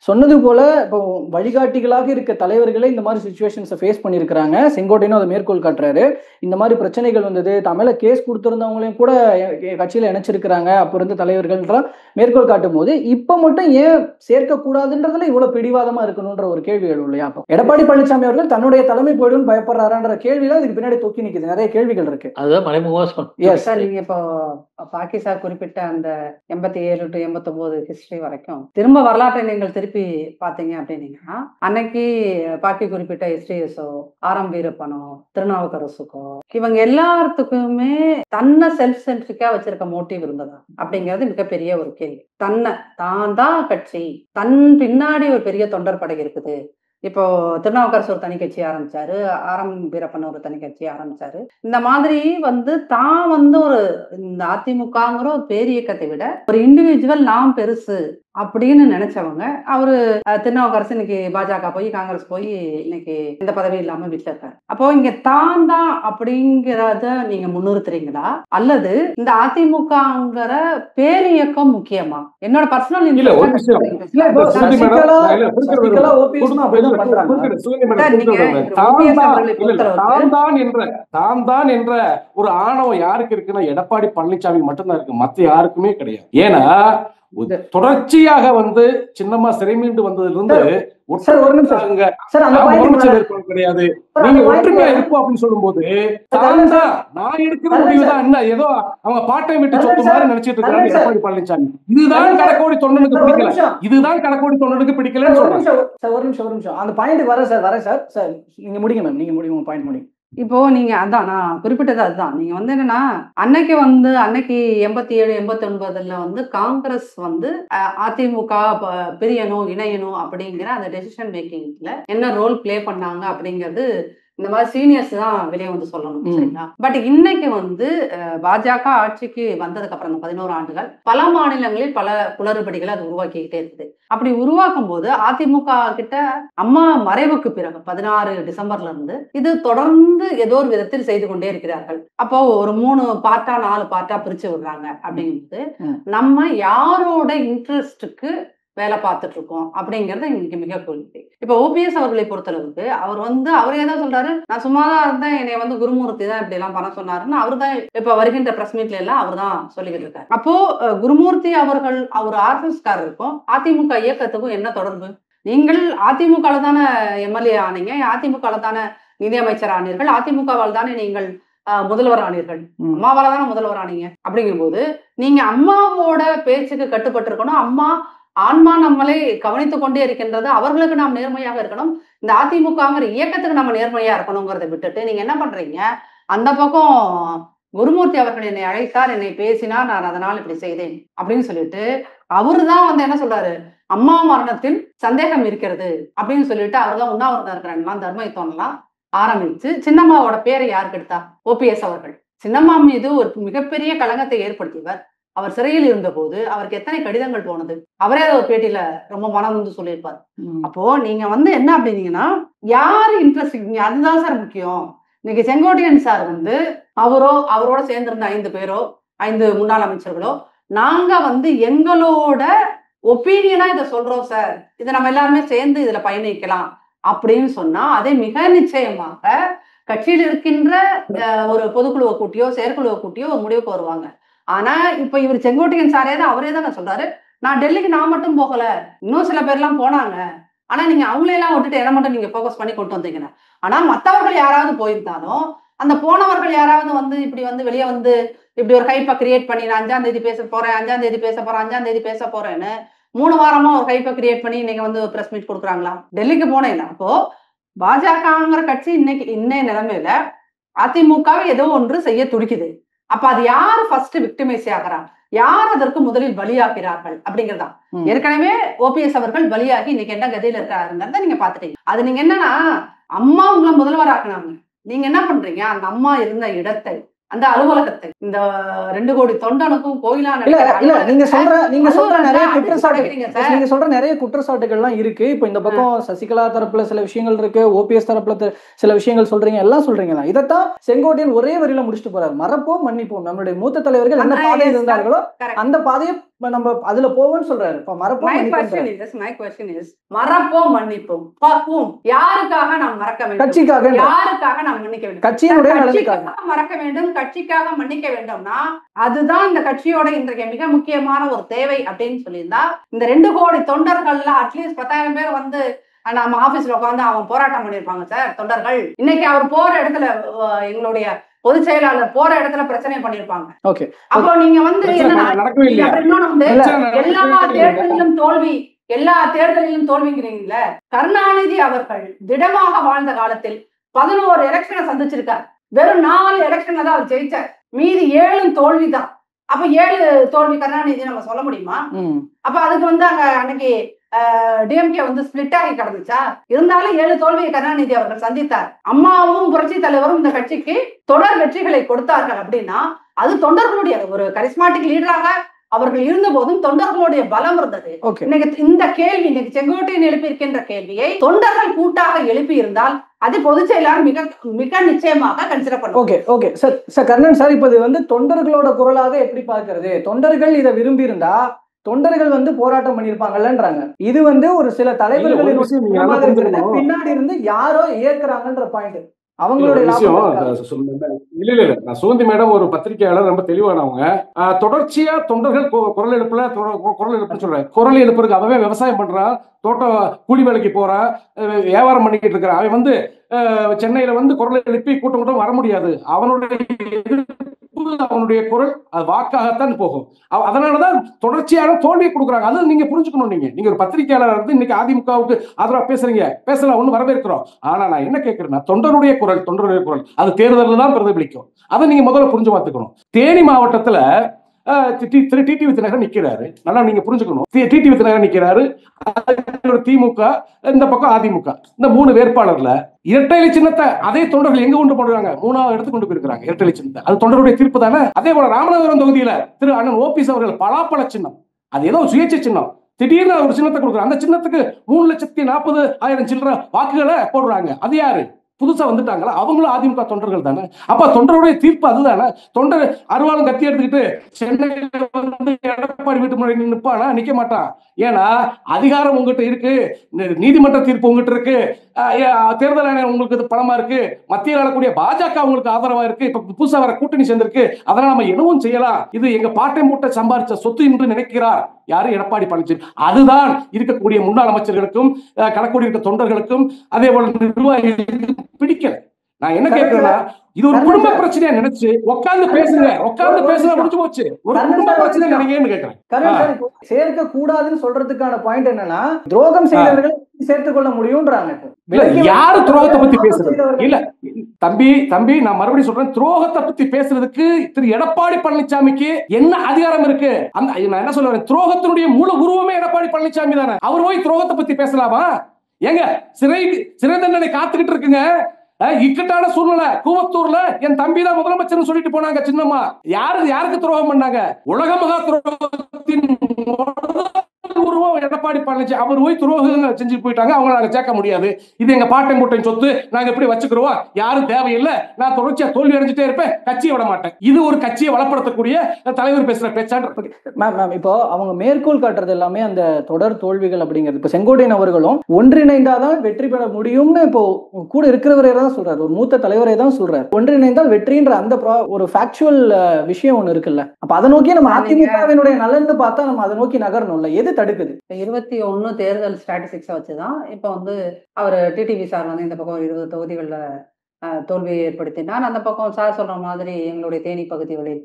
சொன்னது போல இப்போ வழிகாட்டிகளாக இருக்க தலைவர்களே இந்த மாதிரி சிச்சுவேஷன்ஸை ஃபேஸ் பண்ணியிருக்கிறாங்க. செங்கோட்டையனும் அதை மேற்கோள் காட்டுறாரு. இந்த மாதிரி பிரச்சனைகள் வந்தது, தமிழ கேஸ் கொடுத்துருந்தவங்களையும் கூட கட்சியில் இணைச்சிருக்கிறாங்க அப்போ இருந்த தலைவர்கள்ன்ற மேற்கோள் காட்டும் போது இப்போ மட்டும் ஏன் சேர்க்கக்கூடாதுன்றதுல இவ்வளோ பிடிவாதமா இருக்கணும்ன்ற ஒரு கேள்வி எழும் இல்லையா? அப்போ எடப்பாடி பழனிசாமி அவர்கள் தன்னுடைய தலைமை போயிடும் பயப்படுறாரான்ற கேள்வியில இதுக்கு பின்னாடி தொக்கி நிற்குது. நிறைய கேள்விகள் இருக்கு. அதுதான் மறைமுகமா. நீங்க இப்போ பாகிஸ்தா குறிப்பிட்ட அந்த 87 to 89 ஹிஸ்டரி வரைக்கும் திரும்ப வரலாற்றை நீங்கள் திருப்பி பாத்தீங்க அப்படின்னீங்கன்னா, அன்னைக்கு பாக்கி குறிப்பிட்ட எஸ்டிஎஸோ, ஆர்.எம். வீரப்பனோ, திருநாவுக்கரசுக்கோ, இவங்க எல்லாத்துக்குமே தன்னை செல்ஃப் சென்ட்ரிக்கா வச்சிருக்க மோட்டிவ் இருந்ததா அப்படிங்கிறது மிகப்பெரிய ஒரு கேள்வி. தான் தான் கட்சி, தன் பின்னாடி ஒரு பெரிய தொண்டர் படை இருக்குது. இப்போ திருநாவுக்கரசு ஒரு தனி கட்சி ஆரம்பிச்சாரு, ஆர்.எம். வீரப்பன் ஒரு தனி கட்சி ஆரம்பிச்சாரு. இந்த மாதிரி வந்து தான் வந்து ஒரு இந்த அதிமுகங்கிற ஒரு பேரியக்கத்தை விட ஒரு இண்டிவிஜுவல் நாம் பெருசு அப்படின்னு நினைச்சவங்க. அவரு திருநாவுக்கரசு இன்னைக்கு பாஜக போய் காங்கிரஸ் போய் இன்னைக்கு இந்த பதவி இல்லாம வீட்டுல இருக்காரு. அப்போ இங்க தான் அப்படிங்கிறத நீங்க முன்னிறுத்துறீங்களா, அல்லது இந்த அதிமுகங்கிற பேரியக்கம் முக்கியமா? என்னோட பர்சனல் தான் என்ற ஒரு ஆணவம் யாருக்கு இருக்குன்னா எடப்பாடி பழனிசாமி மட்டும்தான் இருக்கு, மத்த யாருக்குமே கிடையாது. ஏன்னா தொடர்ச்சியாக வந்து சின்னமா சிறைமீண்டு வந்ததிலிருந்து கிடையாது. நீங்க ஒற்றுமையா இருப்போம் அப்படின்னு சொல்லும் போது நான் எடுக்கிற முடிவுதான் என்ன ஏதோ அவங்க பாட்டை விட்டு சொத்து மாதிரி நினைச்சிட்டு இருக்காங்க எடப்பாடி பழனிசாமி. இதுதான் கடக்கோடி தொண்டனுக்கு பிடிக்கல, இதுதான் கடக்கோடி தொண்டனுக்கு பிடிக்கலன்னு சொல்றாங்க. ஒரு நிமிஷம் அந்த பாயிண்ட் வரேன் சார். நீங்க முடிங்க மேம், நீங்க முடிங்க பாயிண்ட் முடிங்க. இப்போ நீங்க அதான் நான் குறிப்பிட்டது அதுதான். நீங்க வந்து என்னன்னா, அன்னைக்கு 87 89 வந்து காங்கிரஸ் வந்து அதிமுக பிரியணும் இணையணும் அப்படிங்கிற அந்த டெசிஷன் மேக்கிங்ல என்ன ரோல் பிளே பண்ணாங்க அப்படிங்கிறது இந்த மாதிரி சீனியர்ஸ் தான் வெளியே வந்து சொல்லணும், சரிங்களா? பட் இன்னைக்கு வந்து பாஜக ஆட்சிக்கு வந்ததுக்கு அப்புறம் 11 ஆண்டுகள் பல மாநிலங்களில் பல குளறுபடிகளை அது உருவாக்கிக்கிட்டே இருக்குது. அப்படி உருவாக்கும் போது அதிமுக கிட்ட அம்மா மறைவுக்கு பிறகு 16 டிசம்பர்ல இருந்து இது தொடர்ந்து ஏதோ ஒரு விதத்தில் செய்து கொண்டே இருக்கிறார்கள். அப்போ ஒரு 3 பார்ட்டா 4 பார்ட்டா பிரிச்சு விடுறாங்க. அப்படிங்கும்போது நம்ம யாரோட இன்ட்ரெஸ்டுக்கு வேலை பார்த்துட்டு இருக்கோம் அப்படிங்கிறது இன்னைக்கு மிக கேள்வி. இப்ப ஓபிஎஸ் அவர்களை பொறுத்தளவுக்கு அவர் அவரே தான் சொல்றாரு, நான் சும்மாதான் இருந்தேன், என்னை குருமூர்த்தி தான் இப்படி எல்லாம் பண்ண சொன்னாருன்னு அவர் தான் இப்ப வருகின்ற பிரஸ் மீட்ல எல்லாம் அவர் தான் சொல்லிக்கிட்டு இருக்காரு. அப்போ குருமூர்த்தி அவர்கள் அவர் ஆர்எஸ்எஸ்காரருக்கும் அதிமுக இயக்கத்துக்கும் என்ன தொடர்பு? நீங்கள் அதிமுக தானே எம்எல்ஏ ஆனீங்க, அதிமுக தானே நிதியமைச்சர் ஆனீர்கள், அதிமுகவால் தானே நீங்கள் முதல்வர் ஆனீர்கள், அம்மாவால தானே முதல்வர் ஆனீங்க. அப்படிங்கும் போது நீங்க அம்மாவோட பேச்சுக்கு கட்டுப்பட்டு இருக்கணும். அம்மா ஆன்மா நம்மளை கவனித்துக் கொண்டே இருக்கின்றது, அவர்களுக்கு நாம் நேர்மையாக இருக்கணும், இந்த அதிமுகங்கிற இயக்கத்துக்கு நம்ம நேர்மையா இருக்கணுங்கிறத விட்டுட்டு நீங்க என்ன பண்றீங்க, அந்த பக்கம் குருமூர்த்தி அவர்கள் என்னை அழைத்தார், என்னை பேசினார், நான் அதனால் இப்படி செய்தேன் அப்படின்னு சொல்லிட்டு அவரு தான் என்ன சொல்றாரு, அம்மா மரணத்தில் சந்தேகம் இருக்கிறது அப்படின்னு சொல்லிட்டு அவர் தான் உண்ணாவிரதம் இருக்கிறாங்களாம், தர்மயுத்தம்லாம் ஆரம்பிச்சு சின்னம்மாவோட பேரை யார் கெடுத்தா? ஓபிஎஸ் அவர்கள். சின்னம்மா மீது ஒரு மிகப்பெரிய களங்கத்தை ஏற்படுத்தியவர். அவர் சிறையில் இருந்த போது அவருக்கு எத்தனை கடிதங்கள் போனது, அவரே ஒரு பேட்டியில ரொம்ப மனம் வந்து சொல்லியிருப்பார். அப்போ நீங்க என்ன அப்படின்னீங்கன்னா யாரு இன்ட்ரெஸ்டிங், அதுதான் சார் முக்கியம். இன்னைக்கு செங்கோட்டையன் சார் அவரோட சேர்ந்திருந்த 5 பேரோ 5 முன்னாள் அமைச்சர்களோ நாங்க எங்களோட ஒப்பீனியனா இதை சொல்றோம் சார், இதை நம்ம எல்லாருமே சேர்ந்து இதுல பயணிக்கலாம் அப்படின்னு சொன்னா அதே மிக நிச்சயமாக கட்சியில் இருக்கின்ற ஒரு பொதுக்குழுவை கூட்டியோ செயற்குழுவை கூட்டியோ ஒரு முடிவுக்கு வருவாங்க. ஆனா இப்ப இவர் செங்கோட்டையன் சாரே தான் அவரே தான் சொல்றாரு, நான் டெல்லிக்கு நான் மட்டும் போகல, இன்னும் சில பேர்லாம் போனாங்க, ஆனா நீங்க அவங்களையெல்லாம் விட்டுட்டு என்ன மட்டும் நீங்க ஃபோக்கஸ் பண்ணி கொண்டு வந்தீங்கன்னா, ஆனா மற்றவர்கள் யாராவது போயிருந்தாலும் அந்த போனவர்கள் யாராவது இப்படி வெளியே இப்படி ஒரு ஹைப்பை கிரியேட் பண்ணி நான் 5ஆம் தேதி பேச போறேன், 5ஆம் தேதி பேச போறேன், 5ஆம் தேதி பேச போறேன்னு 3 வாரமா ஒரு ஹைப்பை கிரியேட் பண்ணி இன்னைக்கு பிரஸ் மீட் கொடுக்குறாங்களா? டெல்லிக்கு போனேன். அப்போ பாஜகங்கிற கட்சி இன்னைய நிலைமையில அதிமுகவை ஏதோ ஒன்று செய்ய துடிக்குது. அப்ப அது யாரு ஃபர்ஸ்ட் விக்டிமைஸ் ஆகிறா, யார் அதற்கு முதலில் பலியாகிறார்கள் அப்படிங்கிறதா. ஏற்கனவே ஓபிஎஸ் அவர்கள் பலியாகி இன்னைக்கு என்ன கதையில இருக்காருங்கிறத நீங்க பாத்துட்டீங்க. அது நீங்க என்னன்னா அம்மா உங்களை முதல்வராக்குனாங்க, நீங்க என்ன பண்றீங்க, அந்த அம்மா இருந்த இடத்தை, அந்த அலுவலகத்தை, இந்த 2 கோடி தொண்டனுக்கும் கோயிலா நீங்க சொல்ற நிறைய குற்றச்சாட்டுகள்லாம் இருக்கு. இப்ப இந்த பக்கம் சசிகலா தரப்புல சில விஷயங்கள் இருக்கு, ஓபிஎஸ் தரப்புல சில விஷயங்கள் சொல்றீங்க, எல்லாம் சொல்றீங்க. இதைத்தான் செங்கோட்டையன் ஒரே வரியில முடிச்சுட்டு போறாரு, மறப்போம் மன்னிப்போம், நம்மளுடைய மூத்த தலைவர்கள் எந்த பாதையில் இருந்தார்களோ அந்த பாதையை நம்ம அதுல போவோம்னு சொல்றாரு. மறப்போம் மன்னிப்போம் பார்ப்போம், யாருக்காக நாம் மறக்க வேண்டும், கட்சிக்காக, யாருக்காக நாம் மன்னிக்க வேண்டும், கட்சியினுடைய மறக்க வேண்டும், கட்சிக்காக மன்னிக்க வேண்டும்னா அதுதான் இந்த கட்சியோட இன்றைக்கு மிக முக்கியமான ஒரு தேவை அப்படின்னு சொல்லியிருந்தா இந்த 2 கோடி தொண்டர்கள்ல அட்லீஸ்ட் 10,000 பேர் நம்ம ஆபீஸ்ல உட்காந்து அவன் போராட்டம் பண்ணிருப்பாங்க சார். தொண்டர்கள் இன்னைக்கு அவர் போற இடத்துல, எங்களுடைய பொதுச் செயலாளர் போற இடத்துல பிரச்சனை பண்ணிருப்பாங்க. அப்போ நீங்க எல்லா தேர்தலிலும் தோல்வி, எல்லா தேர்தலிலும் தோல்விங்கிறீங்களே. கருணாநிதி அவர்கள் திடமாக வாழ்ந்த காலத்தில் 11 எலெக்ஷனை சந்திச்சிருக்கார், வெறும் 4 எலெக்ஷன்ல தான் அவர் ஜெயிச்சார், மீதி 7 தோல்விதான். அப்ப 7 தோல்வி கருணாநிதி நம்ம சொல்ல முடியுமா? அப்ப அதுக்கு அங்க அன்னைக்கு டிஎம்கே ஸ்பிளிட் ஆகி கிடந்துச்சா? இருந்தாலும் 7 தோல்வியை கருணாநிதி அவர்கள் சந்தித்தார். அம்மாவும் புரட்சி தலைவரும் இந்த கட்சிக்கு தொடர் வெற்றிகளை கொடுத்தார்கள் அப்படின்னா அது தொண்டர்களுடைய ஒரு கரிஸ்மாட்டிக் லீடராக அவர்கள் இருந்த போதும் தொண்டர்களுடைய பலம் இருந்தது. இன்னைக்கு இந்த கேள்வி, இன்னைக்கு செங்கோட்டையன் எழுப்பி இருக்கின்ற கேள்வியை தொண்டர்கள் கூட்டாக எழுப்பி இருந்தால் அது பொதுச் செயலாளர் மிக மிக நிச்சயமாக கன்சிடர் பண்ணுவோம். சார் கர்ணன் சார், இப்ப இது தொண்டர்களோட குரலாக எப்படி பார்க்கிறது? தொண்டர்கள் இதை விரும்பி இருந்தா தொண்டர்கள் போராட்டம் பண்ணிருப்பாங்கன்றாங்க. இது ஒரு சில தலைவர்களின் பின்னாடி இருந்து யாரோ ஏற்கிறாங்கன்ற பாயிண்ட் அவங்களுடைய இல்ல நான் சுகந்தி மேடம் ஒரு பத்திரிகையாளர், ரொம்ப தெளிவானவங்க. தொடர்ச்சியா தொண்டர்கள் குரல் எழுப்புன்னு சொல்றேன். குரல் எழுப்புறதுக்கு அவன் விவசாயம் பண்றான், தோட்டம் கூலி வேலைக்கு போறான், வியாபாரம் பண்ணிக்கிட்டு இருக்கிறான். அவன் சென்னையில குரல் எழுப்பி கூட்டம் வர முடியாது. அவனுடைய குரல் அது வாக்காகத்தான் போகும். அதனாலதான் தொடர்ச்சியான தோல்வியை கொடுக்குறாங்க. அது நீங்க புரிஞ்சுக்கணும். நீங்க ஒரு பத்திரிகையாளர் இருந்து இன்னைக்கு அதிமுகவுக்கு ஆதரவா பேசலாம், ஒண்ணு வரவேற்கிறோம். ஆனா நான் என்ன கேட்கிறேன்னா தொண்டருடைய குரல் அது தேர்தலில் தான் பிரதிபலிக்கும். அதை நீங்க முதல்ல புரிஞ்சு பார்த்துக்கணும். தேனி மாவட்டத்துல டிடிவி தினகரன் நிக்கிறாரு, நல்லா நீங்க புரிஞ்சுக்கணும். டிடிவி தினகரன் நிக்கிறாரு, திமுக, இந்த பக்கம் அதிமுக, இந்த 3 வேட்பாளர்ல இரட்டை இலை சின்னத்தை அதே தொண்டர்கள் எங்க கொண்டு போடுறாங்க? 3வது இடத்துக்கு கொண்டு போயிருக்காங்க இரட்டை இலை சின்னத்தை. அது தொண்டருடைய தீர்ப்பு தானே. அதே போல ராமநாதபுரம் தொகுதியில திரு அண்ணன் ஓபிஎஸ் அவர்கள் பலாப்பழ சின்னம், அது ஏதோ சுயேட்சை சின்னம், திடீர்னு ஒரு சின்னத்தை கொடுக்குறாங்க. அந்த சின்னத்துக்கு 3,40,000 சில்லற வாக்குகளை போடுறாங்க. அது யாரு? புதுசா வந்துட்டாங்களா, அவங்களும் அதிமுக தொண்டர்கள் தானே. அப்ப தொண்டருடைய தீர்ப்பு அதுதானே. தொண்டர் அருவாளும் கத்தி எடுத்துக்கிட்டு சென்னையில வந்து எடப்பாடி வீட்டு முன்னாடி நிற்பானா? நிக்க மாட்டான். ஏன்னா அதிகாரம் உங்ககிட்ட இருக்கு, நீதிமன்ற தீர்ப்பு உங்ககிட்ட இருக்கு, தேர்தல் ஆணையம் உங்களுக்கு பலமா இருக்கு, மத்தியில் ஆளக்கூடிய பாஜக உங்களுக்கு ஆதரவா இருக்கு, இப்ப புதுசா வர கூட்டணி சேர்ந்திருக்கு, அதனால நம்ம என்னவும் செய்யலாம், இது எங்க பாட்டை மூட்டை சம்பாதிச்ச சொத்து என்று நினைக்கிறார் யாரு? எடப்பாடி பழனிசாமி. அதுதான் இருக்கக்கூடிய முன்னாள் அமைச்சர்களுக்கும் கணக்குடி இருக்க தொண்டர்களுக்கும் அதே போல நிர்வாகிகளுக்கும் பிடிக்கல. நான் என்ன கேட்கிறேன்னா, இது ஒரு குடும்ப பிரச்சனையா நினைச்சு உட்கார்ந்து பேசுங்க, முடிஞ்சு போச்சு. ஒரு குடும்ப பிரச்சனை நினைக்கிறேன்னு கேட்கிறேன். சேர்க்க கூடாதுன்னு சொல்றதுக்கான பாயிண்ட் என்னன்னா, துரோகம் செய்தவர்களை சேர்த்துக் கொள்ள முடியும்ன்றாங்க. யாரு துரோகத்தை பத்தி பேசுறது? இல்ல தம்பி நான் மறுபடியும் சொல்றேன், துரோகத்தை பத்தி பேசுறதுக்கு திரு எடப்பாடி பழனிசாமிக்கு என்ன அதிகாரம் இருக்கு? நான் என்ன சொல்ல வரேன், துரோகத்தினுடைய மூல உருவமே எடப்பாடி பழனிசாமி தானே. அவர் போய் துரோகத்தை பத்தி பேசலாமா? ஏங்க சிறை தண்டனை காத்துக்கிட்டு இருக்குங்க. இக்கட்டான சூழ்நிலை. கூவத்தூர்ல என் தம்பி தான் முதலமைச்சர் சொல்லிட்டு போனாங்க சின்னம்மா. யாருக்கு துரோகம் பண்ணாங்க? உலக மகா துரோகத்தின் உருவம் எடப்பாடி பழனிசாமி. அவர் போய் துரோகம் செஞ்சு போயிட்டாங்க, அவங்க நாங்க சேர்க்க முடியாது, இது எங்க பாட்டை மூட்டை சொத்து, நாங்க எப்படி வச்சுக்கிறோம், யாரும் தேவையில்லை, நான் தொடர்ச்சியா தோல்வி அடைஞ்சிட்டே இருப்பேன், கட்சியை விட மாட்டேன். இது ஒரு கட்சியை வளப்படுத்தக்கூடிய தலைவர் பேசுற பேச்சாண்டு. மேம் இப்போ அவங்க மேற்கோள் காட்டுறது எல்லாமே அந்த தொடர் தோல்விகள் அப்படிங்கிறது. இப்ப செங்கோட்டையன் அவர்களும் ஒன்றிணைந்தாதான் வெற்றி பெற முடியும்னு இப்போ கூட இருக்கிறவரே தான் சொல்றாரு, ஒரு மூத்த தலைவரே தான் சொல்றாரு. ஒன்றிணைந்தால் வெற்றின்ற அந்த ஒரு ஃபேக்சுவல் விஷயம் ஒண்ணு இருக்குல்ல. அப்ப அதை நோக்கி நம்ம அதிமுகவினுடைய நலன்னு பார்த்தா நம்ம அதை நோக்கி நகரணும்ல. எது தடுக்குது? 21 தேர்தல் ஸ்டாட்டிஸ்டிக்ஸை வச்சுதான் இப்போ வந்து அவர் டிடிவி சார் வந்து இந்த பக்கம் 20 தொகுதிகளில் தோல்வியை ஏற்படுத்தினார். அந்த பக்கம் சார் சொல்ற மாதிரி எங்களுடைய தேனி பகுதிகளில்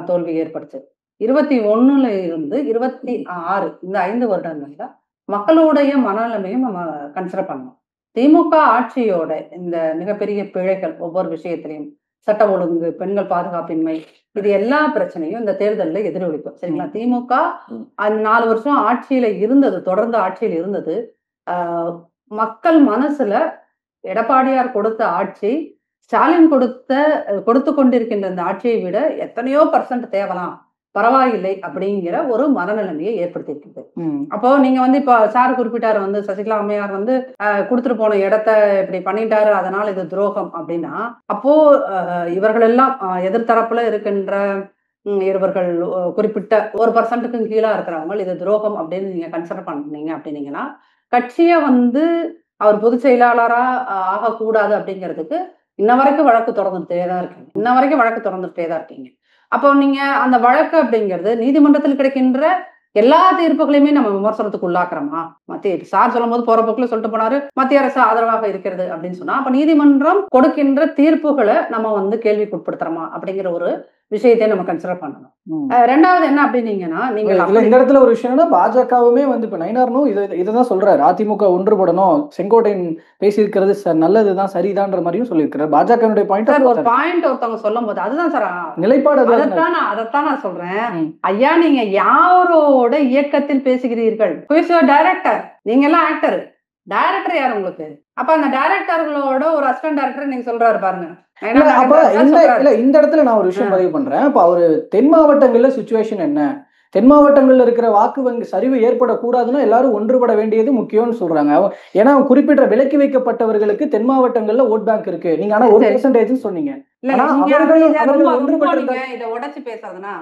தோல்வி ஏற்படுச்சு. 21ல இருந்து 26 இந்த 5 வருடங்கள்ல மக்களுடைய மனநிலைமையும் நம்ம கன்சிடர் பண்ணணும். திமுக ஆட்சியோட இந்த மிகப்பெரிய பிழைகள் ஒவ்வொரு விஷயத்திலையும், சட்ட ஒழுங்கு, பெண்கள் பாதுகாப்பின்மை, இது எல்லா பிரச்சனையும் இந்த தேர்தலில் எதிரொலிக்கும். சரிங்களா? திமுக அந்த 4 வருஷம் ஆட்சியில இருந்தது, தொடர்ந்து ஆட்சியில் இருந்தது. மக்கள் மனசுல எடப்பாடியார் கொடுத்த ஆட்சி, ஸ்டாலின் கொடுத்து கொண்டிருக்கின்ற இந்த ஆட்சியை விட எத்தனையோ % தேவலாம், பரவாயில்லை அப்படிங்கிற ஒரு மனநிலைமையை ஏற்படுத்தி இருக்குது. அப்போ நீங்க வந்து இப்ப சார் குறிப்பிட்டாரு வந்து சசிகலா அம்மையார் வந்து கொடுத்துட்டு போன இடத்த இப்படி பண்ணிட்டாரு, அதனால இது துரோகம் அப்படின்னா, அப்போ இவர்கள் எல்லாம் எதிர்த்தரப்புல இருக்கின்ற இவர்கள் குறிப்பிட்ட 1% கீழே இருக்கிறவங்க இது துரோகம் அப்படின்னு நீங்க கன்சிடர் பண்ணீங்க அப்படின்னீங்கன்னா, கட்சியை வந்து அவர் பொதுச் செயலாளரா ஆகக்கூடாது அப்படிங்கிறதுக்கு இன்ன வரைக்கும் வழக்கு தொடர்ந்துட்டே தான் இருக்கீங்க. அப்போ நீங்க அந்த வழக்கு அப்படிங்கிறது நீதிமன்றத்தில் கிடைக்கின்ற எல்லா தீர்ப்புகளையுமே நம்ம விமர்சனத்துக்கு உள்ளாக்குறோமா? மத்திய சார் சொல்லும் போது போற போக்குல சொல்லிட்டு போனாரு மத்திய அரசு ஆதரவாக இருக்கிறது அப்படின்னு சொன்னா, அப்ப நீதிமன்றம் கொடுக்கின்ற தீர்ப்புகளை நம்ம வந்து கேள்விக்கு உட்படுத்துறோமா அப்படிங்கிற ஒரு விஷயத்தை நம்ம கன்சிடர் பண்ணணும். ரெண்டாவது என்ன அப்படின்னீங்கன்னா, நீங்க இந்த இடத்துல ஒரு விஷயம்னா பாஜகவுமே வந்து இப்ப நயினார்னும் இதுதான் சொல்றாரு, அதிமுக ஒன்றுபடணும், செங்கோட்டையன் பேசியிருக்கிறது நல்லதுதான், சரிதான்ற மாதிரியும் சொல்லியிருக்கிறார். பாஜகவுடைய பாயிண்ட் ஒருத்தவங்க சொல்லும் போது அதுதான் சார் நிலைப்பாடு. அதைத்தான் நான் சொல்றேன். ஐயா, நீங்க யாரோட இயக்கத்தில் பேசுகிறீர்கள்? டைரக்டர், நீங்க எல்லாம் ஆக்டர், டைரக்டர் யார் உங்களுக்கு? அப்ப அந்த டைரக்டர்களோட ஒரு அசிஸ்டன்ட் டைரக்டர் நீங்க சொல்றாரு பாருங்க. அப்ப இந்த இடத்துல நான் ஒரு விஷயம் பதிவு பண்றேன். அப்ப அவரு தென் மாவட்டங்கள்ல சிச்சுவேஷன் என்ன, தென் மாவட்டங்கள்ல இருக்கிற வாக்கு வங்கி சரிவு ஏற்படக்கூடாதுன்னா எல்லாரும் ஒன்றுபட வேண்டியது முக்கியம்னு சொல்றாங்க. ஏன்னா குறிப்பிட்ட விலக்கி வைக்கப்பட்டவர்களுக்கு தென் மாவட்டங்கள்ல ஓட் பேங்க் இருக்கு. நீங்க ஆனா 1% சொன்னீங்க. இதை உடைச்சு பேசுறதுன்னா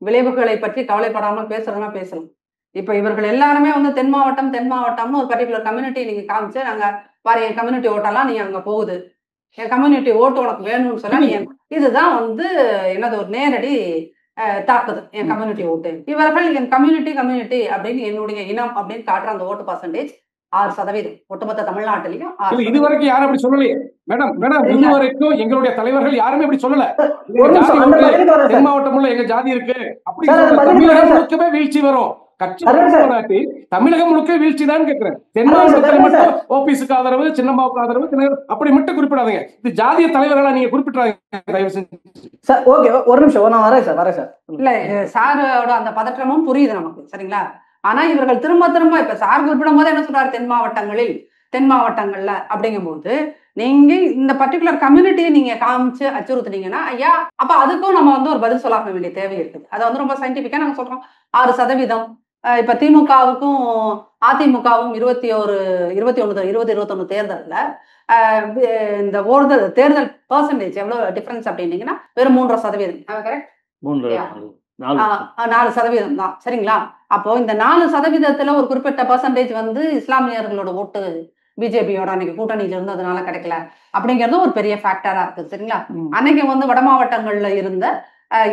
விளைவுகளை பற்றி கவலைப்படாமல் பேசுறதுன்னா பேசலாம். இப்ப இவர்கள் எல்லாருமே வந்து தென் மாவட்டம்னு ஒரு பர்டிகுலர் கம்யூனிட்டி நீங்க காமிச்சு, நாங்க பாரு என் கம்யூனிட்டி ஓட்டெல்லாம் நீ அங்க போகுது, என் கம்யூனிட்டி ஓட்டு உனக்கு வேணும்னு சொன்னா நீ, இதுதான் வந்து என்னது ஒரு நேரடி தாக்குது. என் கம்யூனிட்டி ஓட்டு, இவர்கள் என் கம்யூனிட்டி அப்படின்னு என்னுடைய இனம் அப்படின்னு காட்டுற அந்த ஓட்டு பர்சன்டேஜ் 6% ஒட்டுமொத்த தமிழ்நாட்டிலையும். இதுவரைக்கும் யாரும் அப்படி சொல்லலையே மேடம். இதுவரைக்கும் எங்களுடைய தலைவர்கள் யாருமே அப்படி சொல்லல. தென் மாவட்டம் உள்ள எங்க ஜாதி இருக்கு அப்படி தமிழகம் முழுக்கவே வீழ்ச்சி வரும். கட்சி தமிழகம் முழுக்க வீழ்ச்சி தான் கேட்கிறேன். தென் மாவட்டத்தில் மட்டும் ஓபிஎஸ்க்கு ஆதரவு, சின்னம்மாவுக்கு ஆதரவு அப்படி மட்டும் குறிப்பிடாதீங்க. இது ஜாதிய தலைவர்களா நீங்க குறிப்பிட்டாங்க. ஒரு நிமிஷம் நான் வரேன் சார். இல்ல சாரோட அந்த பதற்றமும் புரியுது நமக்கு, சரிங்களா? ஆனா இவர்கள் திரும்ப இப்ப சார் குறிப்பிடும் போது என்ன சொல்றாரு, தென் மாவட்டங்கள்ல அப்படிங்கும் போது நீங்க இந்த பர்டிகுலர் கம்யூனிட்டியை நீங்க காமிச்சு அச்சுறுத்துனீங்கன்னா ஐயா, அப்ப அதுக்கும் நம்ம வந்து ஒரு பதில் சொல்லாக்க வேண்டிய தேவை இருக்குது. அதை வந்து ரொம்ப சயின்டிபிக்கா நாங்க சொல்றோம் 6%. இப்ப திமுகவுக்கும் அதிமுகவும் 2021 தேர்தலில் இந்த தேர்தல் பெர்சன்டேஜ் எவ்வளவு டிஃபரன்ஸ் அப்படின்னீங்கன்னா வெறும் 3%. கரெக்ட்? 4% தான். சரிங்களா? அப்போ இந்த 4%த்துல ஒரு குறிப்பிட்ட பெர்சன்டேஜ் வந்து இஸ்லாமியர்களோட ஓட்டு பிஜேபியோட அன்னைக்கு கூட்டணியில இருந்ததுனால கிடைக்கல அப்படிங்கிறது ஒரு பெரிய ஃபேக்டரா இருக்கு. சரிங்களா? அன்னைக்கு வந்து வட மாவட்டங்கள்ல இருந்த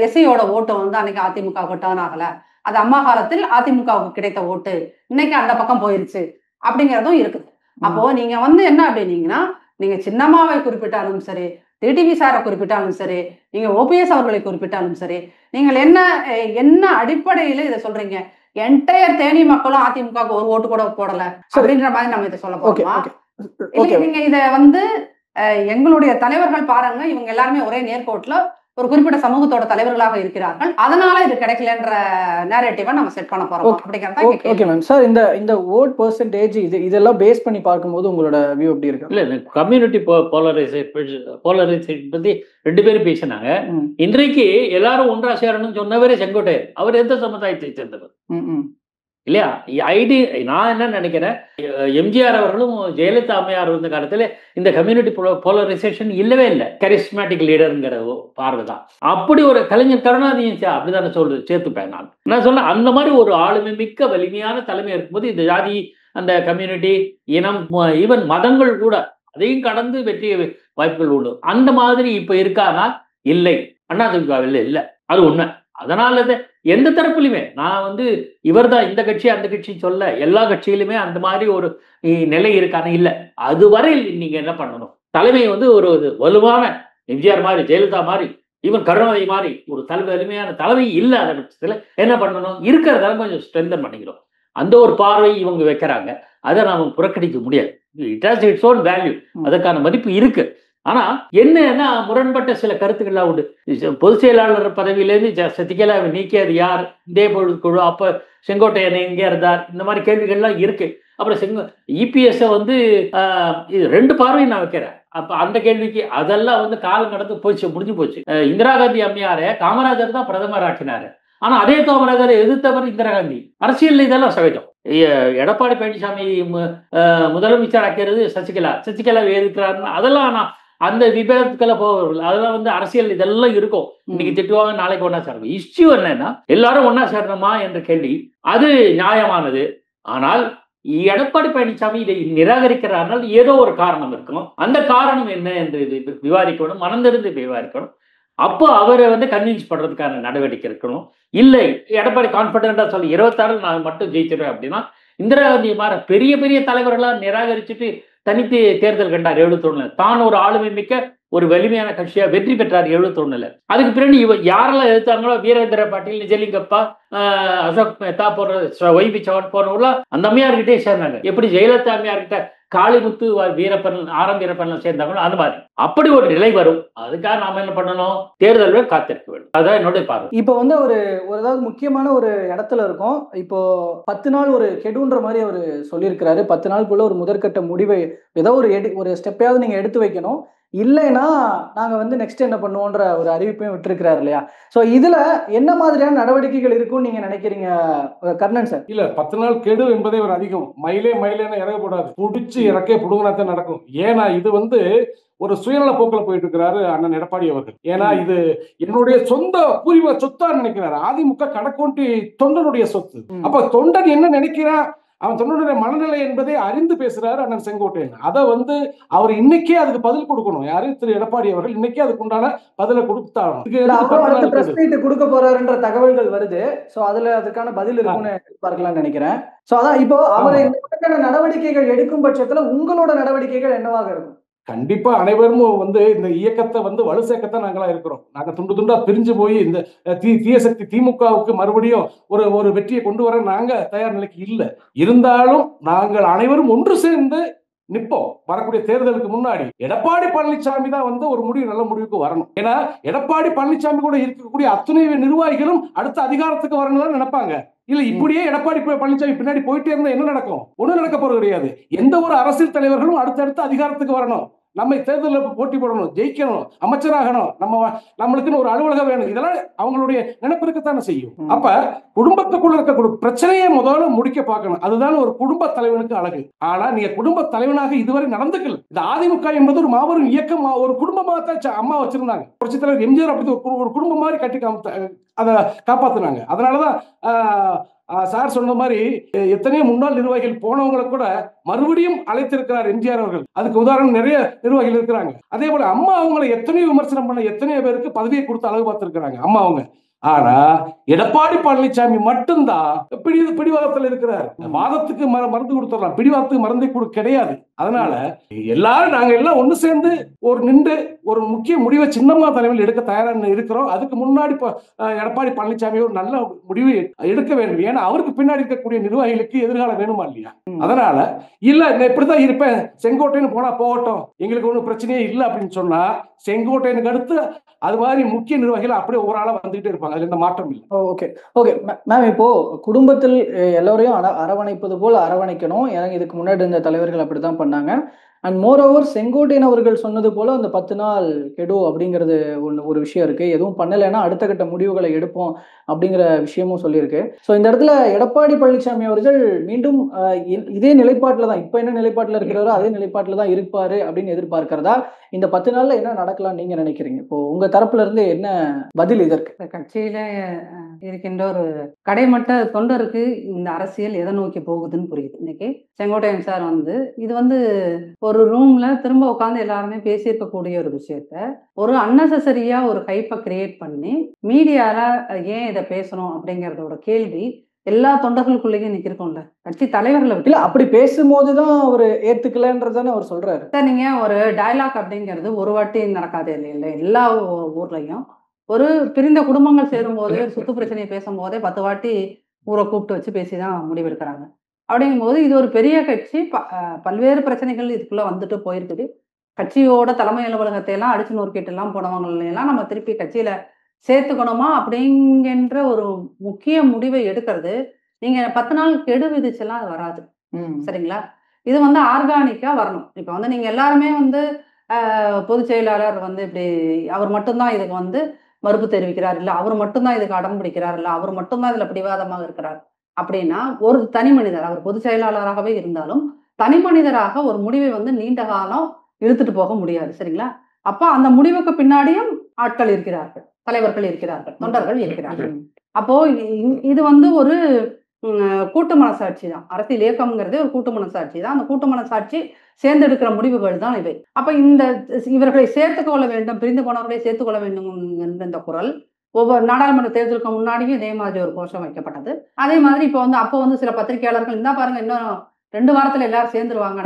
எஸ்சியோட ஓட்டு வந்து அன்னைக்கு அதிமுகவுக்கு டர்ன் ஆகல. அது அம்மா காலத்தில் அதிமுகவுக்கு கிடைத்த ஓட்டு இன்னைக்கு அந்த பக்கம் போயிருச்சு அப்படிங்கிறதும் இருக்குது. அப்போ நீங்க வந்து என்ன அப்படின்னீங்கன்னா, நீங்க சின்னம்மாவை குறிப்பிட்டாலும் சரி, டிடிவி சாரை குறிப்பிட்டாலும் சரி, நீங்க ஓபிஎஸ் அவர்களை குறிப்பிட்டாலும் சரி, நீங்கள் என்ன அடிப்படையில இதை சொல்றீங்க? என்டையர் தேனி மக்களும் அதிமுகவுக்கு ஒரு ஓட்டு கூட போடல அப்படின்ற மாதிரி நம்ம இதை சொல்ல போறோமா? நீங்க இத வந்து எங்களுடைய தலைவர்கள் பாருங்க, இவங்க எல்லாருமே ஒரே நேர்கோட்டுல ஒரு குறிப்பிட்ட சமூகத்தோட தலைவர்களாக இருக்கிறார்கள், அதனால இது கிடைக்கலன்ற நேரேட்டிவை நம்ம செட் பண்ண போறோம் அப்படிங்கறத. Okay ma'am. சார், இந்த ஓட் பெர்சன்டேஜ் இதெல்லாம் பேஸ் பண்ணி பார்க்கும்போது உங்களோட வியூ எப்படி இருக்கு? இல்ல, கம்யூனிட்டி போலரைசேஷன் பத்தி 2 பேரும் பேசினாங்க. இன்றைக்கு எல்லாரும் ஒன்றா சேரணும்னு சொன்னவரே செங்கோட்டையர். அவர் எந்த சமுதாயத்தை சேர்ந்தவர் இல்லையா? நான் என்ன நினைக்கிறேன், எம்ஜிஆர் அவர்களும் ஜெயலலிதா அம்மையார் இருந்த காலத்துல இந்த கம்யூனிட்டி போலரைசேஷன் இல்லவே இல்லை. கரிஸ்மேட்டிக் லீடருங்கிற பார்வை தான். அப்படி ஒரு கலைஞர் கருணாநிதி அப்படிதானே சேர்த்துப்பேன் நான் சொல்ல. அந்த மாதிரி ஒரு ஆளுமை மிக்க வலிமையான தலைமை இருக்கும்போது இந்த ஜாதி, அந்த கம்யூனிட்டி, இனம், ஈவன் மதங்கள் கூட அதையும் கடந்து வெற்றி வாய்ப்புகள் உண்டு. அந்த மாதிரி இப்ப இருக்கானா? இல்லை, அதிமுகவில் இல்லை. அது உண்மை. அதனால எந்த தரப்புலையுமே நான் வந்து இவர் தான் இந்த கட்சி அந்த கட்சி சொல்ல, எல்லா கட்சியிலுமே அந்த மாதிரி ஒரு நிலை இருக்கான இல்லை. அதுவரையில் நீங்க என்ன பண்ணணும், தலைமை வந்து ஒரு வலுவான எம்ஜிஆர் மாதிரி, ஜெயலலிதா மாதிரி, ஈவன் கருணாநிதி மாதிரி ஒரு வலிமையான தலைமை இல்லாத பட்சத்தில் என்ன பண்ணணும், இருக்கிறதால கொஞ்சம் ஸ்ட்ரென்தன் பண்ணிக்கிறோம். அந்த ஒரு பார்வை இவங்க வைக்கிறாங்க. அதை நாம புறக்கணிக்க முடியாது. It has its own value. அதற்கான மதிப்பு இருக்கு. ஆனா என்னன்னா முரண்பட்ட சில கருத்துக்கள்லாம் உண்டு. பொதுச் செயலாளர் பதவியிலேருந்து சசிகலாவை நீக்கியது யார்? இதே பொழுது குழு. அப்ப செங்கோட்டையன் எங்கே இருந்தார்? இந்த மாதிரி கேள்விகள்லாம் இருக்கு. அப்புறம் இபிஎஸ் வந்து இது 2 பார்வையும் நான் வைக்கிறேன். அப்ப அந்த கேள்விக்கு அதெல்லாம் வந்து காலம் கடந்து முடிஞ்சு போச்சு. இந்திரா காந்தி அம்மையாரை காமராஜர் தான் பிரதமர் ஆக்கினாரு. ஆனா அதே காமராஜரை எதிர்த்தவர் இந்திரா காந்தி. அரசியல் இதெல்லாம் சகஜம். எடப்பாடி பழனிசாமி முதலமைச்சர் ஆக்கிறது சசிகலாவை எதிர்க்கிறாருன்னு அதெல்லாம் நான் அந்த விபத்துக்களை போவர்கள். அதெல்லாம் வந்து அரசியல் இதெல்லாம் இருக்கும். இன்னைக்கு திட்டுவாங்க, நாளைக்கு ஒன்னா சேரணும். இஷ்யூ என்னன்னா எல்லாரும் ஒன்னா சேரணுமா என்ற கேள்வி, அது நியாயமானது. ஆனால் எடப்பாடி பழனிசாமி இதை நிராகரிக்கிறார்கள். ஏதோ ஒரு காரணம் இருக்கும். அந்த காரணம் என்ன என்று விவாதிக்கணும், மனந்திருந்து விவாதிக்கணும். அப்போ அவரை வந்து கன்வின்ஸ் பண்றதுக்கான நடவடிக்கை இருக்கணும். இல்லை, எடப்பாடி கான்பிடண்டா சொல்லி 26 நான் மட்டும் ஜெயிச்சிடுவேன் அப்படின்னா, இந்திரா காந்தி மாதிரி பெரிய பெரிய தலைவர்களா நிராகரிச்சுட்டு தனித்து தேர்தல் கண்டார் 71. தான் ஒரு ஆளுமை மிக்க ஒரு வலிமையான கட்சியா வெற்றி பெற்றார் 71. அதுக்கு பிறகு யாரெல்லாம் எதிர்த்தாங்களோ, வீரேந்திர பாட்டீல், நிஜலிங்கப்பா, அசோக் மேத்தா போன்ற ஒய்பி சவான் போனவர்களாம் அந்த அம்மையார்கிட்டே சேர்ந்தாங்க. எப்படி ஜெயலலிதா அம்மையார்கிட்ட காளிமுத்து, வீரப்பன், வீரப்பன் சேர்ந்தாங்களோ அந்த மாதிரி. அப்படி ஒரு நிலை வரும். அதுக்காக நாம என்ன பண்ணணும், தேர்தல் காத்திருக்க வேண்டும். அதான் என்னுடைய பார்வை. இப்போ வந்து ஒரு ஏதாவது முக்கியமான ஒரு இடத்துல இருக்கும். இப்போ 10 நாள் ஒரு கெடுன்ற மாதிரி அவர் சொல்லியிருக்கிறாரு. 10 நாளுக்குள்ள ஒரு முதற்கட்ட முடிவை ஏதோ ஒரு ஸ்டெப்பையாவது நீங்க எடுத்து வைக்கணும், இல்லைன்னா நாங்க வந்து நெக்ஸ்ட் என்ன பண்ணுவோன்ற ஒரு அறிவிப்பையும் விட்டுருக்கிறாரு இல்லையா? சோ இதுல என்ன மாதிரியான நடவடிக்கைகள் இருக்கும்னு நீங்க நினைக்கிறீங்க கர்ணன் சார்? இல்ல, 10 நாள் கெடு என்பதே ஒரு அதிகம். மயிலேன்னு இறக்கப்படாது, புடிச்சு இறக்கே புடுங்கினாத்தான் நடக்கும். ஏன்னா இது வந்து ஒரு சுயநல போக்கில் போயிட்டு இருக்கிறாரு அண்ணன் எடப்பாடி அவர்கள். ஏன்னா இது என்னுடைய சொந்த பூர்வீக சொத்தா நினைக்கிறாரு. அதிமுக கடக்கோண்டி தொண்டனுடைய சொத்து. அப்ப தொண்டன் என்ன நினைக்கிறான், அவன் தொண்டனுடைய மனநிலை என்பதை அறிந்து பேசுறாரு அண்ணன் செங்கோட்டையன். அதை வந்து அவர் இன்னைக்கே அதுக்கு பதில் கொடுக்கணும். யாரு? திரு எடப்பாடி அவர்கள் இன்னைக்கே அதுக்கு உண்டான பதிலை கொடுக்க போறாருன்ற தகவல்கள் வருது. சோ அதுல அதுக்கான பதில் இருக்கும்னு பார்க்கலாம்னு நினைக்கிறேன். சோ அதான் இப்போ அவர் இந்த நடவடிக்கைகள் எடுக்கும் பட்சத்துல உங்களோட நடவடிக்கைகள் என்னவாக இருக்கும்? கண்டிப்பா அனைவரும் வந்து இந்த இயக்கத்தை வந்து வலு சேர்க்கத்தான் நாங்களா இருக்கிறோம். நாங்க துண்டு துண்டா பிரிஞ்சு போய் இந்த தீய சக்தி திமுகவுக்கு மறுபடியும் ஒரு வெற்றியை கொண்டு வர நாங்க தயார் நிலைக்கு இல்லை. இருந்தாலும் நாங்கள் அனைவரும் ஒன்று சேர்ந்து நிப்போம். வரக்கூடிய தேர்தலுக்கு முன்னாடி எடப்பாடி பழனிசாமி தான் வந்து ஒரு நல்ல முடிவுக்கு வரணும். ஏன்னா எடப்பாடி பழனிசாமி கூட இருக்கக்கூடிய அத்தனை நிர்வாகிகளும் அடுத்த அதிகாரத்துக்கு வரணும் தான் நினைப்பாங்க. இல்ல இப்படியே எடப்பாடி பழனிசாமி பின்னாடி போயிட்டே இருந்தா என்ன நடக்கும்? ஒண்ணும் நடக்க போறது கிடையாது. எந்த ஒரு அரசியல் தலைவர்களும் அடுத்தடுத்து அதிகாரத்துக்கு வரணும். நம்ம தேர்தலில் போட்டி போடணும், ஜெயிக்கணும், அமைச்சராகணும், நம்மளுக்குன்னு ஒரு அலுவலகம் வேணும், இதெல்லாம் அவங்களுடைய நினைப்பிருக்கத்தானே செய்யும். அப்ப குடும்பத்துக்குள்ள இருக்கக்கூடிய பிரச்சனையை முதல்ல முடிக்க பார்க்கணும். அதுதான் ஒரு குடும்ப தலைவனுக்கு அழகு. ஆனா நீங்க குடும்ப தலைவனாக இதுவரை நடந்துக்கல. இந்த அதிமுக என்பது ஒரு மாபெரும் இயக்கம், ஒரு குடும்பமா தான் அம்மா வச்சிருந்தாங்க. புரட்சித் தலைவர் எம்ஜிஆர் அப்படி ஒரு குடும்பம் மாதிரி கட்டி அதை காப்பாத்தினாங்க. அதனாலதான் சார் சொன்ன மாதிரி எத்தனையோ முன்னாள் நிர்வாகிகள் போனவங்களை கூட மறுபடியும் அழைத்திருக்கிறார் எம்ஜிஆர் அவர்கள். அதுக்கு உதாரணம் நிறைய நிர்வாகிகள் இருக்கிறாங்க. அதே போல அம்மா அவங்களை எத்தனையோ விமர்சனம் பண்ண எத்தனையோ பேருக்கு பதவியை கொடுத்து அழகு பார்த்திருக்கிறாங்க அம்மா அவங்க. ஆனா எடப்பாடி பழனிசாமி மட்டும்தான் பிடிவாதத்தில் இருக்கிறார். வாதத்துக்கு மருந்து கொடுத்துடலாம், பிடிவாதத்துக்கு மருந்தை கிடையாது. அதனால எல்லாரும் நாங்க எல்லாம் ஒண்ணு சேர்ந்து ஒரு நின்று ஒரு முக்கிய முடிவை சின்னம்மா தலைமையில் எடுக்க தயாராக இருக்கிறோம். அதுக்கு முன்னாடி எடப்பாடி பழனிசாமி ஒரு நல்ல முடிவு எடுக்க வேண்டும். ஏன்னா அவருக்கு பின்னாடி இருக்கக்கூடிய நிர்வாகிகளுக்கு எதிர்காலம் வேணுமா இல்லையா? அதனால இல்ல நான் இப்படிதான் இருப்பேன், செங்கோட்டையன் போனா போகட்டும், எங்களுக்கு ஒன்றும் பிரச்சனையே இல்லை அப்படின்னு சொன்னா செங்கோட்டையனுக்கு அடுத்து அது மாதிரி முக்கிய நிர்வாகிகள் அப்படியே ஒரு ஆளா வந்துகிட்டே இருப்பாங்க. அதுல எந்த மாற்றம் இல்லை. ஓகே ஓகே மேம், இப்போ குடும்பத்தில் எல்லோரையும் அரவணைப்பது போல் அரவணைக்கணும். எனக்கு இதுக்கு முன்னாடி இந்த தலைவர்கள் அப்படித்தான் பண்ணாங்க. அண்ட் மோர் ஓவர் செங்கோட்டையன் அவர்கள் சொன்னது போல அந்த 10 நாள் கெடு அப்படிங்கிறது ஒரு விஷயம் இருக்கு. எதுவும் பண்ணலைன்னா அடுத்த கட்ட முடிவுகளை எடுப்போம் அப்படிங்கிற விஷயமும் சொல்லியிருக்கு. ஸோ இந்த இடத்துல எடப்பாடி பழனிசாமி அவர்கள் மீண்டும் இதே நிலைப்பாட்டில் தான், இப்போ என்ன நிலைப்பாட்டில் இருக்கிறாரோ அதே நிலைப்பாட்டில் தான் இருப்பாரு அப்படின்னு எதிர்பார்க்கிறதா? இந்த 10 நாள்ல என்ன நடக்கலாம் நீங்க நினைக்கிறீங்க? இப்போ உங்க தரப்புல இருந்து என்ன பதில் இதற்கு? கட்சியில இருக்கின்ற ஒரு கடைமட்ட தொண்டருக்கு இந்த அரசியல் எதை நோக்கி போகுதுன்னு புரியுது. இன்னைக்கு செங்கோட்டையன் சார் இது ஒரு ரூம்ல திரும்ப உட்காந்து எல்லாருமே பேசியிருக்கக்கூடிய ஒரு விஷயத்த ஒரு அன்னெசரியா ஒரு ஹைப்பை கிரியேட் பண்ணி மீடியால ஏன் இதை பேசணும் அப்படிங்கறதோட கேள்வி எல்லா தொண்டர்களுக்குள்ளேயும் இன்னைக்கு இருக்கும்ல. கட்சி தலைவர்களை இல்ல அப்படி பேசும்போதுதான் அவர் ஏத்துக்கலன்றதானே அவர் சொல்றாரு. சார் நீங்க ஒரு டயலாக் அப்படிங்கிறது ஒரு வாட்டி நடக்காது இல்லை, எல்லா ஊர்லயும் ஒரு பிரிந்த குடும்பங்கள் சேரும் போது சொத்து பிரச்சனையை பேசும் போதே 10 வாட்டி ஊரை கூப்பிட்டு வச்சு பேசிதான் முடிவெடுக்கிறாங்க. அப்படிங்கும்போது இது ஒரு பெரிய கட்சி, பல்வேறு பிரச்சனைகள் இதுக்குள்ள வந்துட்டு போயிருக்குது. கட்சியோட தலைமை அலுவலகத்தை எல்லாம் அடிச்சு நொறுக்கிட்டு எல்லாம் போனவங்களெல்லாம் நம்ம திருப்பி கட்சியில சேர்த்துக்கணுமா அப்படிங்கிற ஒரு முக்கிய முடிவை எடுக்கிறது. நீங்க 10 நாள் கெடு விதிச்செல்லாம் அது வராது, சரிங்களா? இது ஆர்கானிக்கா வரணும். இப்ப நீங்க எல்லாருமே பொதுச் செயலாளர் இப்படி அவர் மட்டும்தான் இதுக்கு மறுப்பு தெரிவிக்கிறார், இல்ல அவர் மட்டும்தான் இதுக்கு அடம் பிடிக்கிறார், இல்ல அவர் மட்டும்தான் இதுல பிடிவாதமாக இருக்கிறார் அப்படின்னா ஒரு தனி மனிதர், அவர் பொதுச் செயலாளராகவே இருந்தாலும் தனி மனிதராக ஒரு முடிவை நீண்ட காலம் இழுத்துட்டு போக முடியாது, சரிங்களா? அப்ப அந்த முடிவுக்கு பின்னாடியும் ஆட்கள் இருக்கிறார்கள், தலைவர்கள் இருக்கிறார்கள், தொண்டர்கள் இருக்கிறார்கள். அப்போ இது ஒரு கூட்டு மனசாட்சி தான். அரசியல் இயக்கம்ங்கிறதே ஒரு கூட்டு மனசாட்சி தான். அந்த கூட்டு மனசாட்சி சேர்ந்தெடுக்கிற முடிவுகள் தான் இவை. அப்ப இவர்களை சேர்த்துக்கொள்ள வேண்டும், பிரிந்து போனவர்களை சேர்த்துக்கொள்ள வேண்டும் என்ற இந்த குரல் ஒவ்வொரு நாடாளுமன்ற தேர்தலுக்கு முன்னாடியும் இதே மாதிரி ஒரு கோஷம் வைக்கப்பட்டது. அதே மாதிரி இப்போ அப்போ சில பத்திரிகையாளர்கள் இருந்தா பாருங்க, இன்னும் 2 வாரத்துல எல்லாரும் சேர்ந்துருவாங்க.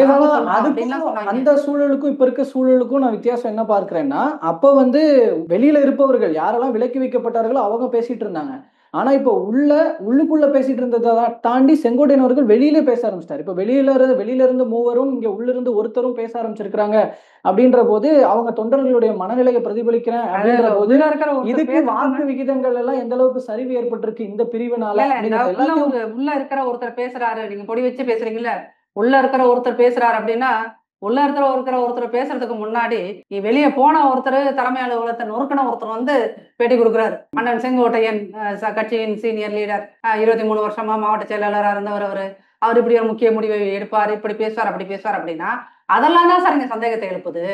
அந்த சூழலுக்கும் இப்ப இருக்க சூழலுக்கும் நான் வித்தியாசம் என்ன பார்க்கிறேன்னா, அப்ப வெளியில இருப்பவர்கள் யாரெல்லாம் விலக்கி வைக்கப்பட்டார்களோ அவங்க பேசிட்டு இருந்தாங்க. ஆனா இப்ப உள்ளுக்குள்ள பேசிட்டு இருந்ததை தாண்டி செங்கோட்டையன் அவர்கள் வெளியிலே பேச ஆரம்பிச்சிட்டாரு. இப்ப வெளியில இருந்து மூவரும் இங்க உள்ள இருந்து ஒருத்தரும் பேச ஆரம்பிச்சிருக்கிறாங்க. அப்படின்ற போது அவங்க தொண்டர்களுடைய மனநிலையை பிரதிபலிக்கிறேன் அப்படின்ற போது இதுக்கு வாக்கு விகிதங்கள் எல்லாம் எந்த அளவுக்கு சரிவு ஏற்பட்டிருக்கு இந்த பிரிவினால. உள்ள இருக்கிற ஒருத்தர் பேசுறாரு, நீங்க பொடி வச்சு பேசுறீங்கல்ல, உள்ள இருக்கிற ஒருத்தர் பேசுறாரு அப்படின்னா உள்ள இருக்கிற ஒருத்தர் பேசுறதுக்கு முன்னாடி வெளியே போன ஒருத்தர் தலைமை அலுவலகத்தை நொறுக்கின ஒருத்தர் பேட்டி கொடுக்குறாரு. அண்ணன் செங்கோட்டையன் கட்சியின் சீனியர் லீடர், 23 வருஷமா மாவட்ட செயலாளராக இருந்தவர், அவர் இப்படி ஒரு முக்கிய முடிவை எடுப்பார், இப்படி பேசுவார், அப்படி பேசுவார் அப்படின்னா அதெல்லாம் தான் சார் இங்க சந்தேகத்தை எழுப்புது.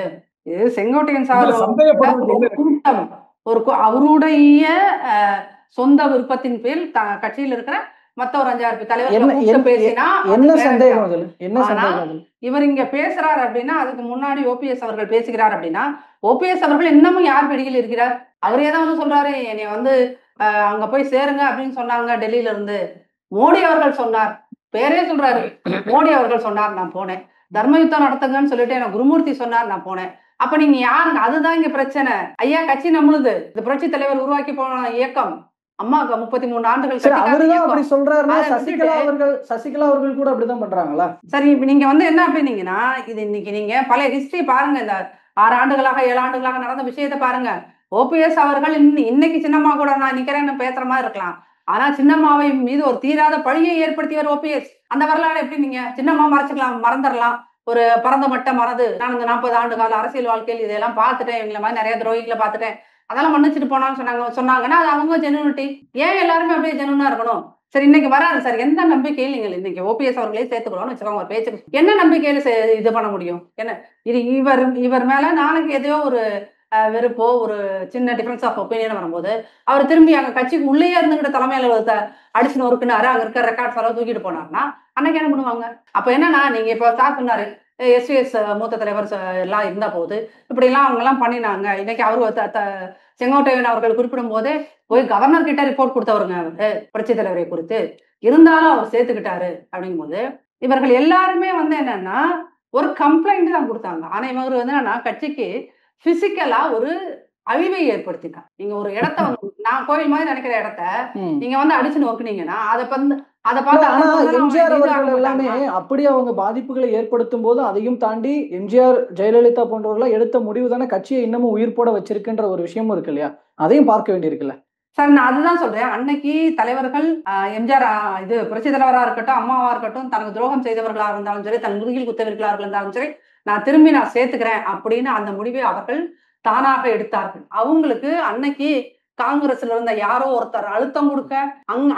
இது செங்கோட்டையன் சார் கூட்டம் அவருடைய சொந்த விருப்பத்தின் பேர் கட்சியில் இருக்கிற மத்த ஒரு 5-6 தலைவர்கள் பேசினா இவர் இங்க பேசுறாரு அப்படின்னா அதுக்கு முன்னாடி ஓபிஎஸ் அவர்கள் பேசுகிறார் அப்படின்னா ஓபிஎஸ் அவர்கள் இன்னமும் யார் பிடியில் இருக்கிறார்? அவரே தான் சொல்றாரு, என்னை அங்க போய் சேருங்க அப்படின்னு சொன்னாங்க டெல்லியில இருந்து. மோடி அவர்கள் சொன்னார், பேரே சொல்றாரு, மோடி அவர்கள் சொன்னார் நான் போனேன். தர்ம யுத்தம் நடத்துங்கன்னு சொல்லிட்டு எனக்கு குருமூர்த்தி சொன்னார் நான் போனேன். அப்ப நீங்க யாருங்க? அதுதான் இங்க பிரச்சனை. ஐயா கட்சி நம்மளுது, இந்த புரட்சி தலைவர் உருவாக்கி போன இயக்கம், அம்மாவுக்கு 33 ஆண்டுகள் அப்படி சொல்றாருன்னா சசிகலா அவர்கள் கூட அப்படிதான் பண்றாங்களா? சரி, நீங்க என்ன அப்படின்னீங்கன்னா இது இன்னைக்கு நீங்க பழைய ஹிஸ்டரி பாருங்க, இந்த 6 ஆண்டுகளாக 7 ஆண்டுகளாக நடந்த விஷயத்தை பாருங்க. ஓபிஎஸ் அவர்கள் இன்னைக்கு சின்னம்மா கூட நான் நிக்கிறேன்னு பேசுற மாதிரி இருக்கலாம், ஆனா சின்னம்மாவை மீது ஒரு தீராத பழியை ஏற்படுத்தியவர் ஓபிஎஸ். அந்த வரலாறு எப்படி நீங்க சின்னம்மா மறைச்சுக்கலாம், மறந்துடலாம், ஒரு பரந்த மட்ட மனது, நான் இந்த 40 ஆண்டு கால அரசியல் வாழ்க்கையில் இதெல்லாம் பார்த்துட்டேன், இவங்கள மாதிரி நிறைய துரோகிகளை பார்த்துட்டேன், அதெல்லாம் மன்னிச்சுட்டு போனான்னு சொன்னாங்கன்னா அது அவங்க ஜெனுனிட்டி. ஏன் எல்லாருமே அப்படியே ஜெனுனா இருக்கணும்? சரி, இன்னைக்கு வராது சார், எந்த நம்பிக்கையில் நீங்கள் இன்னைக்கு ஓபிஎஸ் அவர்களே சேர்த்துக்கணும்னு வச்சுக்கோங்க, ஒரு பேச்சுக்கு என்ன நம்பிக்கையில இது பண்ண முடியும்? என்ன இது இவர் மேல நாளைக்கு எதையோ ஒரு வெறுப்போ ஒரு சின்ன டிஃபரன்ஸ் ஆஃப் ஒப்பீனியன் வரும்போது அவர் திரும்பி அங்க கட்சிக்கு உள்ளேயே இருந்துகிட்ட தலைமையில அடிச்சு நொறுக்குனாரு, அங்க இருக்க ரெக்கார்ட்ஸ் எல்லாம் தூக்கிட்டு போனாருன்னா அன்னைக்கு என்ன பண்ணுவாங்க? அப்ப என்னன்னா, நீங்க இப்ப ஸ்டார்ட் பண்ணாரு எஸ்விஎஸ் மூத்த தலைவர் எல்லாம் இருந்த போது இப்படி எல்லாம் அவங்க எல்லாம் பண்ணினாங்க. இன்னைக்கு அவரு செங்கோட்டையன் அவர்கள் குறிப்பிடும் போதே போய் கவர்னர் கிட்ட ரிப்போர்ட் கொடுத்தவருங்க அவரு புரட்சி தலைவரை குறித்து, இருந்தாலும் அவர் சேர்த்துக்கிட்டாரு அப்படிங்கும் போது இவர்கள் எல்லாருமே என்னன்னா ஒரு கம்ப்ளைண்ட் தான் கொடுத்தாங்க. ஆனா இவரு என்னன்னா கட்சிக்கு பிசிக்கலா ஒரு அழிவை ஏற்படுத்திட்டான். நீங்க ஒரு இடத்த நான் கோயில் மாதிரி நினைக்கிற இடத்த நீங்க அடிச்சு நோக்குனீங்கன்னா அதை பார்த்து எம்ஜிஆர் அவர்கள் எல்லாமே அப்படி அவங்க பாதிப்புகளை ஏற்படுத்தும் போது அதையும் தாண்டி எம்ஜிஆர் ஜெயலலிதா போன்றவர்கள் எடுத்த முடிவு தானே கட்சியை இன்னமும் உயிர் போட வச்சிருக்குன்ற ஒரு விஷயமும் இருக்கு இல்லையா? அதையும் பார்க்க வேண்டியிருக்குல்ல சார். நான் அதுதான் சொல்றேன், அன்னைக்கு தலைவர்கள் எம்ஜிஆர் இது புரட்சி தலைவரா இருக்கட்டும், அம்மாவா இருக்கட்டும், தனக்கு துரோகம் செய்தவர்களா இருந்தாலும் சரி, தன் முதுகில் குத்தவர்களா இருந்தாலும் சரி, நான் திரும்பி சேர்த்துக்கிறேன் அப்படின்னு அந்த முடிவை அவர்கள் தானாக எடுத்தார்கள். அவங்களுக்கு அன்னைக்கு காங்கிரஸ்ல இருந்த யாரோ ஒருத்தர் அழுத்தம் கொடுக்க,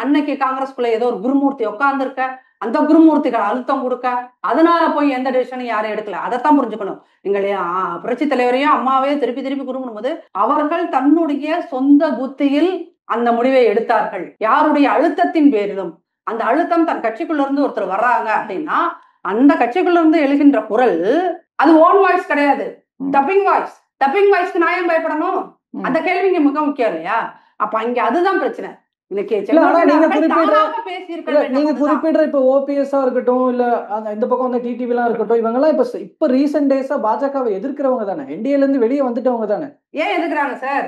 அன்னைக்கு காங்கிரஸ்குள்ள ஏதோ ஒரு குருமூர்த்தி உட்கார்ந்துருக்க, அந்த குருமூர்த்திகள் அழுத்தம் கொடுக்க, அதனால போய் எந்த டிசிஷனும் யாரும் எடுக்கல. அதைத்தான் புரிஞ்சுக்கணும். நீங்கள் புரட்சி தலைவரையும் அம்மாவையும் திருப்பி குறிப்பிடும் போது அவர்கள் தன்னுடைய சொந்த புத்தியில் அந்த முடிவை எடுத்தார்கள். யாருடைய அழுத்தத்தின் பேரிலும். அந்த அழுத்தம் தன் கட்சிக்குள்ள இருந்து ஒருத்தர் வர்றாங்க அப்படின்னா அந்த கட்சிக்குள்ள இருந்து எழுகின்ற குரல் அது ஓன் வாய்ஸ் கிடையாது, டப்பிங் வாய்ஸ். டப்பிங் வாய்ஸ்க்கு நான் ஏன் பயப்படணும்? அந்த கேள்வி இங்க மிக முக்கியம் இல்லையா? அப்ப இங்க அதுதான் பிரச்சனை. நீங்க குறிப்பிடுற இப்ப ஓபிஎஸ்ஸா இருக்கட்டும், இல்ல இந்த பக்கம் டிடிவி எல்லாம் இருக்கட்டும், இவங்க எல்லாம் இப்ப ரீசெண்ட் டேஸா பாஜகவை எதிர்க்கிறவங்க தானே, என்டிஏல இருந்து வெளியே வந்துட்டவங்க தானே. ஏன் எதுக்குறாங்க சார்?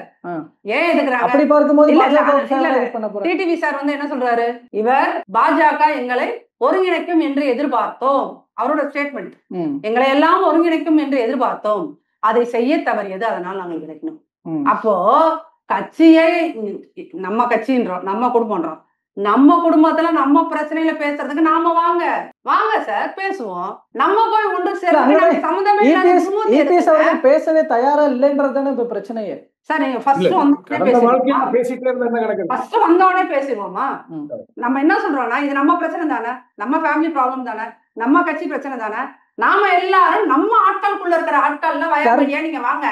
ஏன் எதுக்குறாங்க? அப்படி பார்க்கும்போது டிடிவி சார் என்ன சொல்றாரு? இவர் பாஜக எங்களை ஒருங்கிணைக்கும் என்று எதிர்பார்த்தோம். அவரோட ஸ்டேட்மெண்ட், எங்களை எல்லாம் ஒருங்கிணைக்கும் என்று எதிர்பார்த்தோம், அதை செய்ய தவறியது, அதனால் நாங்கள் கிடைக்கணும். அப்போ கட்சியை நம்ம கட்சின்றோம், நம்ம குடும்பம்ன்றோம், நம்ம குடும்பத்துல நம்ம பிரச்சனையில பேசுறதுக்கு நாம வாங்க சார் பேசுவோம். நம்ம போய் ஒன்று சேர்ந்து சம்பந்தமே பேசவே தயாரா இல்லைன்றதுதானே இப்ப பிரச்சனையே சார். நீங்க ஃபர்ஸ்ட் வந்தோடனே பேசிடுவோமா? நம்ம என்ன சொல்றோம்னா இது நம்ம பிரச்சனை தானே, நம்ம ஃபேமிலி ப்ராப்ளம் தானே, நம்ம கட்சி பிரச்சனை தானே, நாம எல்லாரும் நம்ம ஆட்களுக்குள்ள இருக்கிற ஆட்கள்ல வயப்படியா நீங்க வாங்க.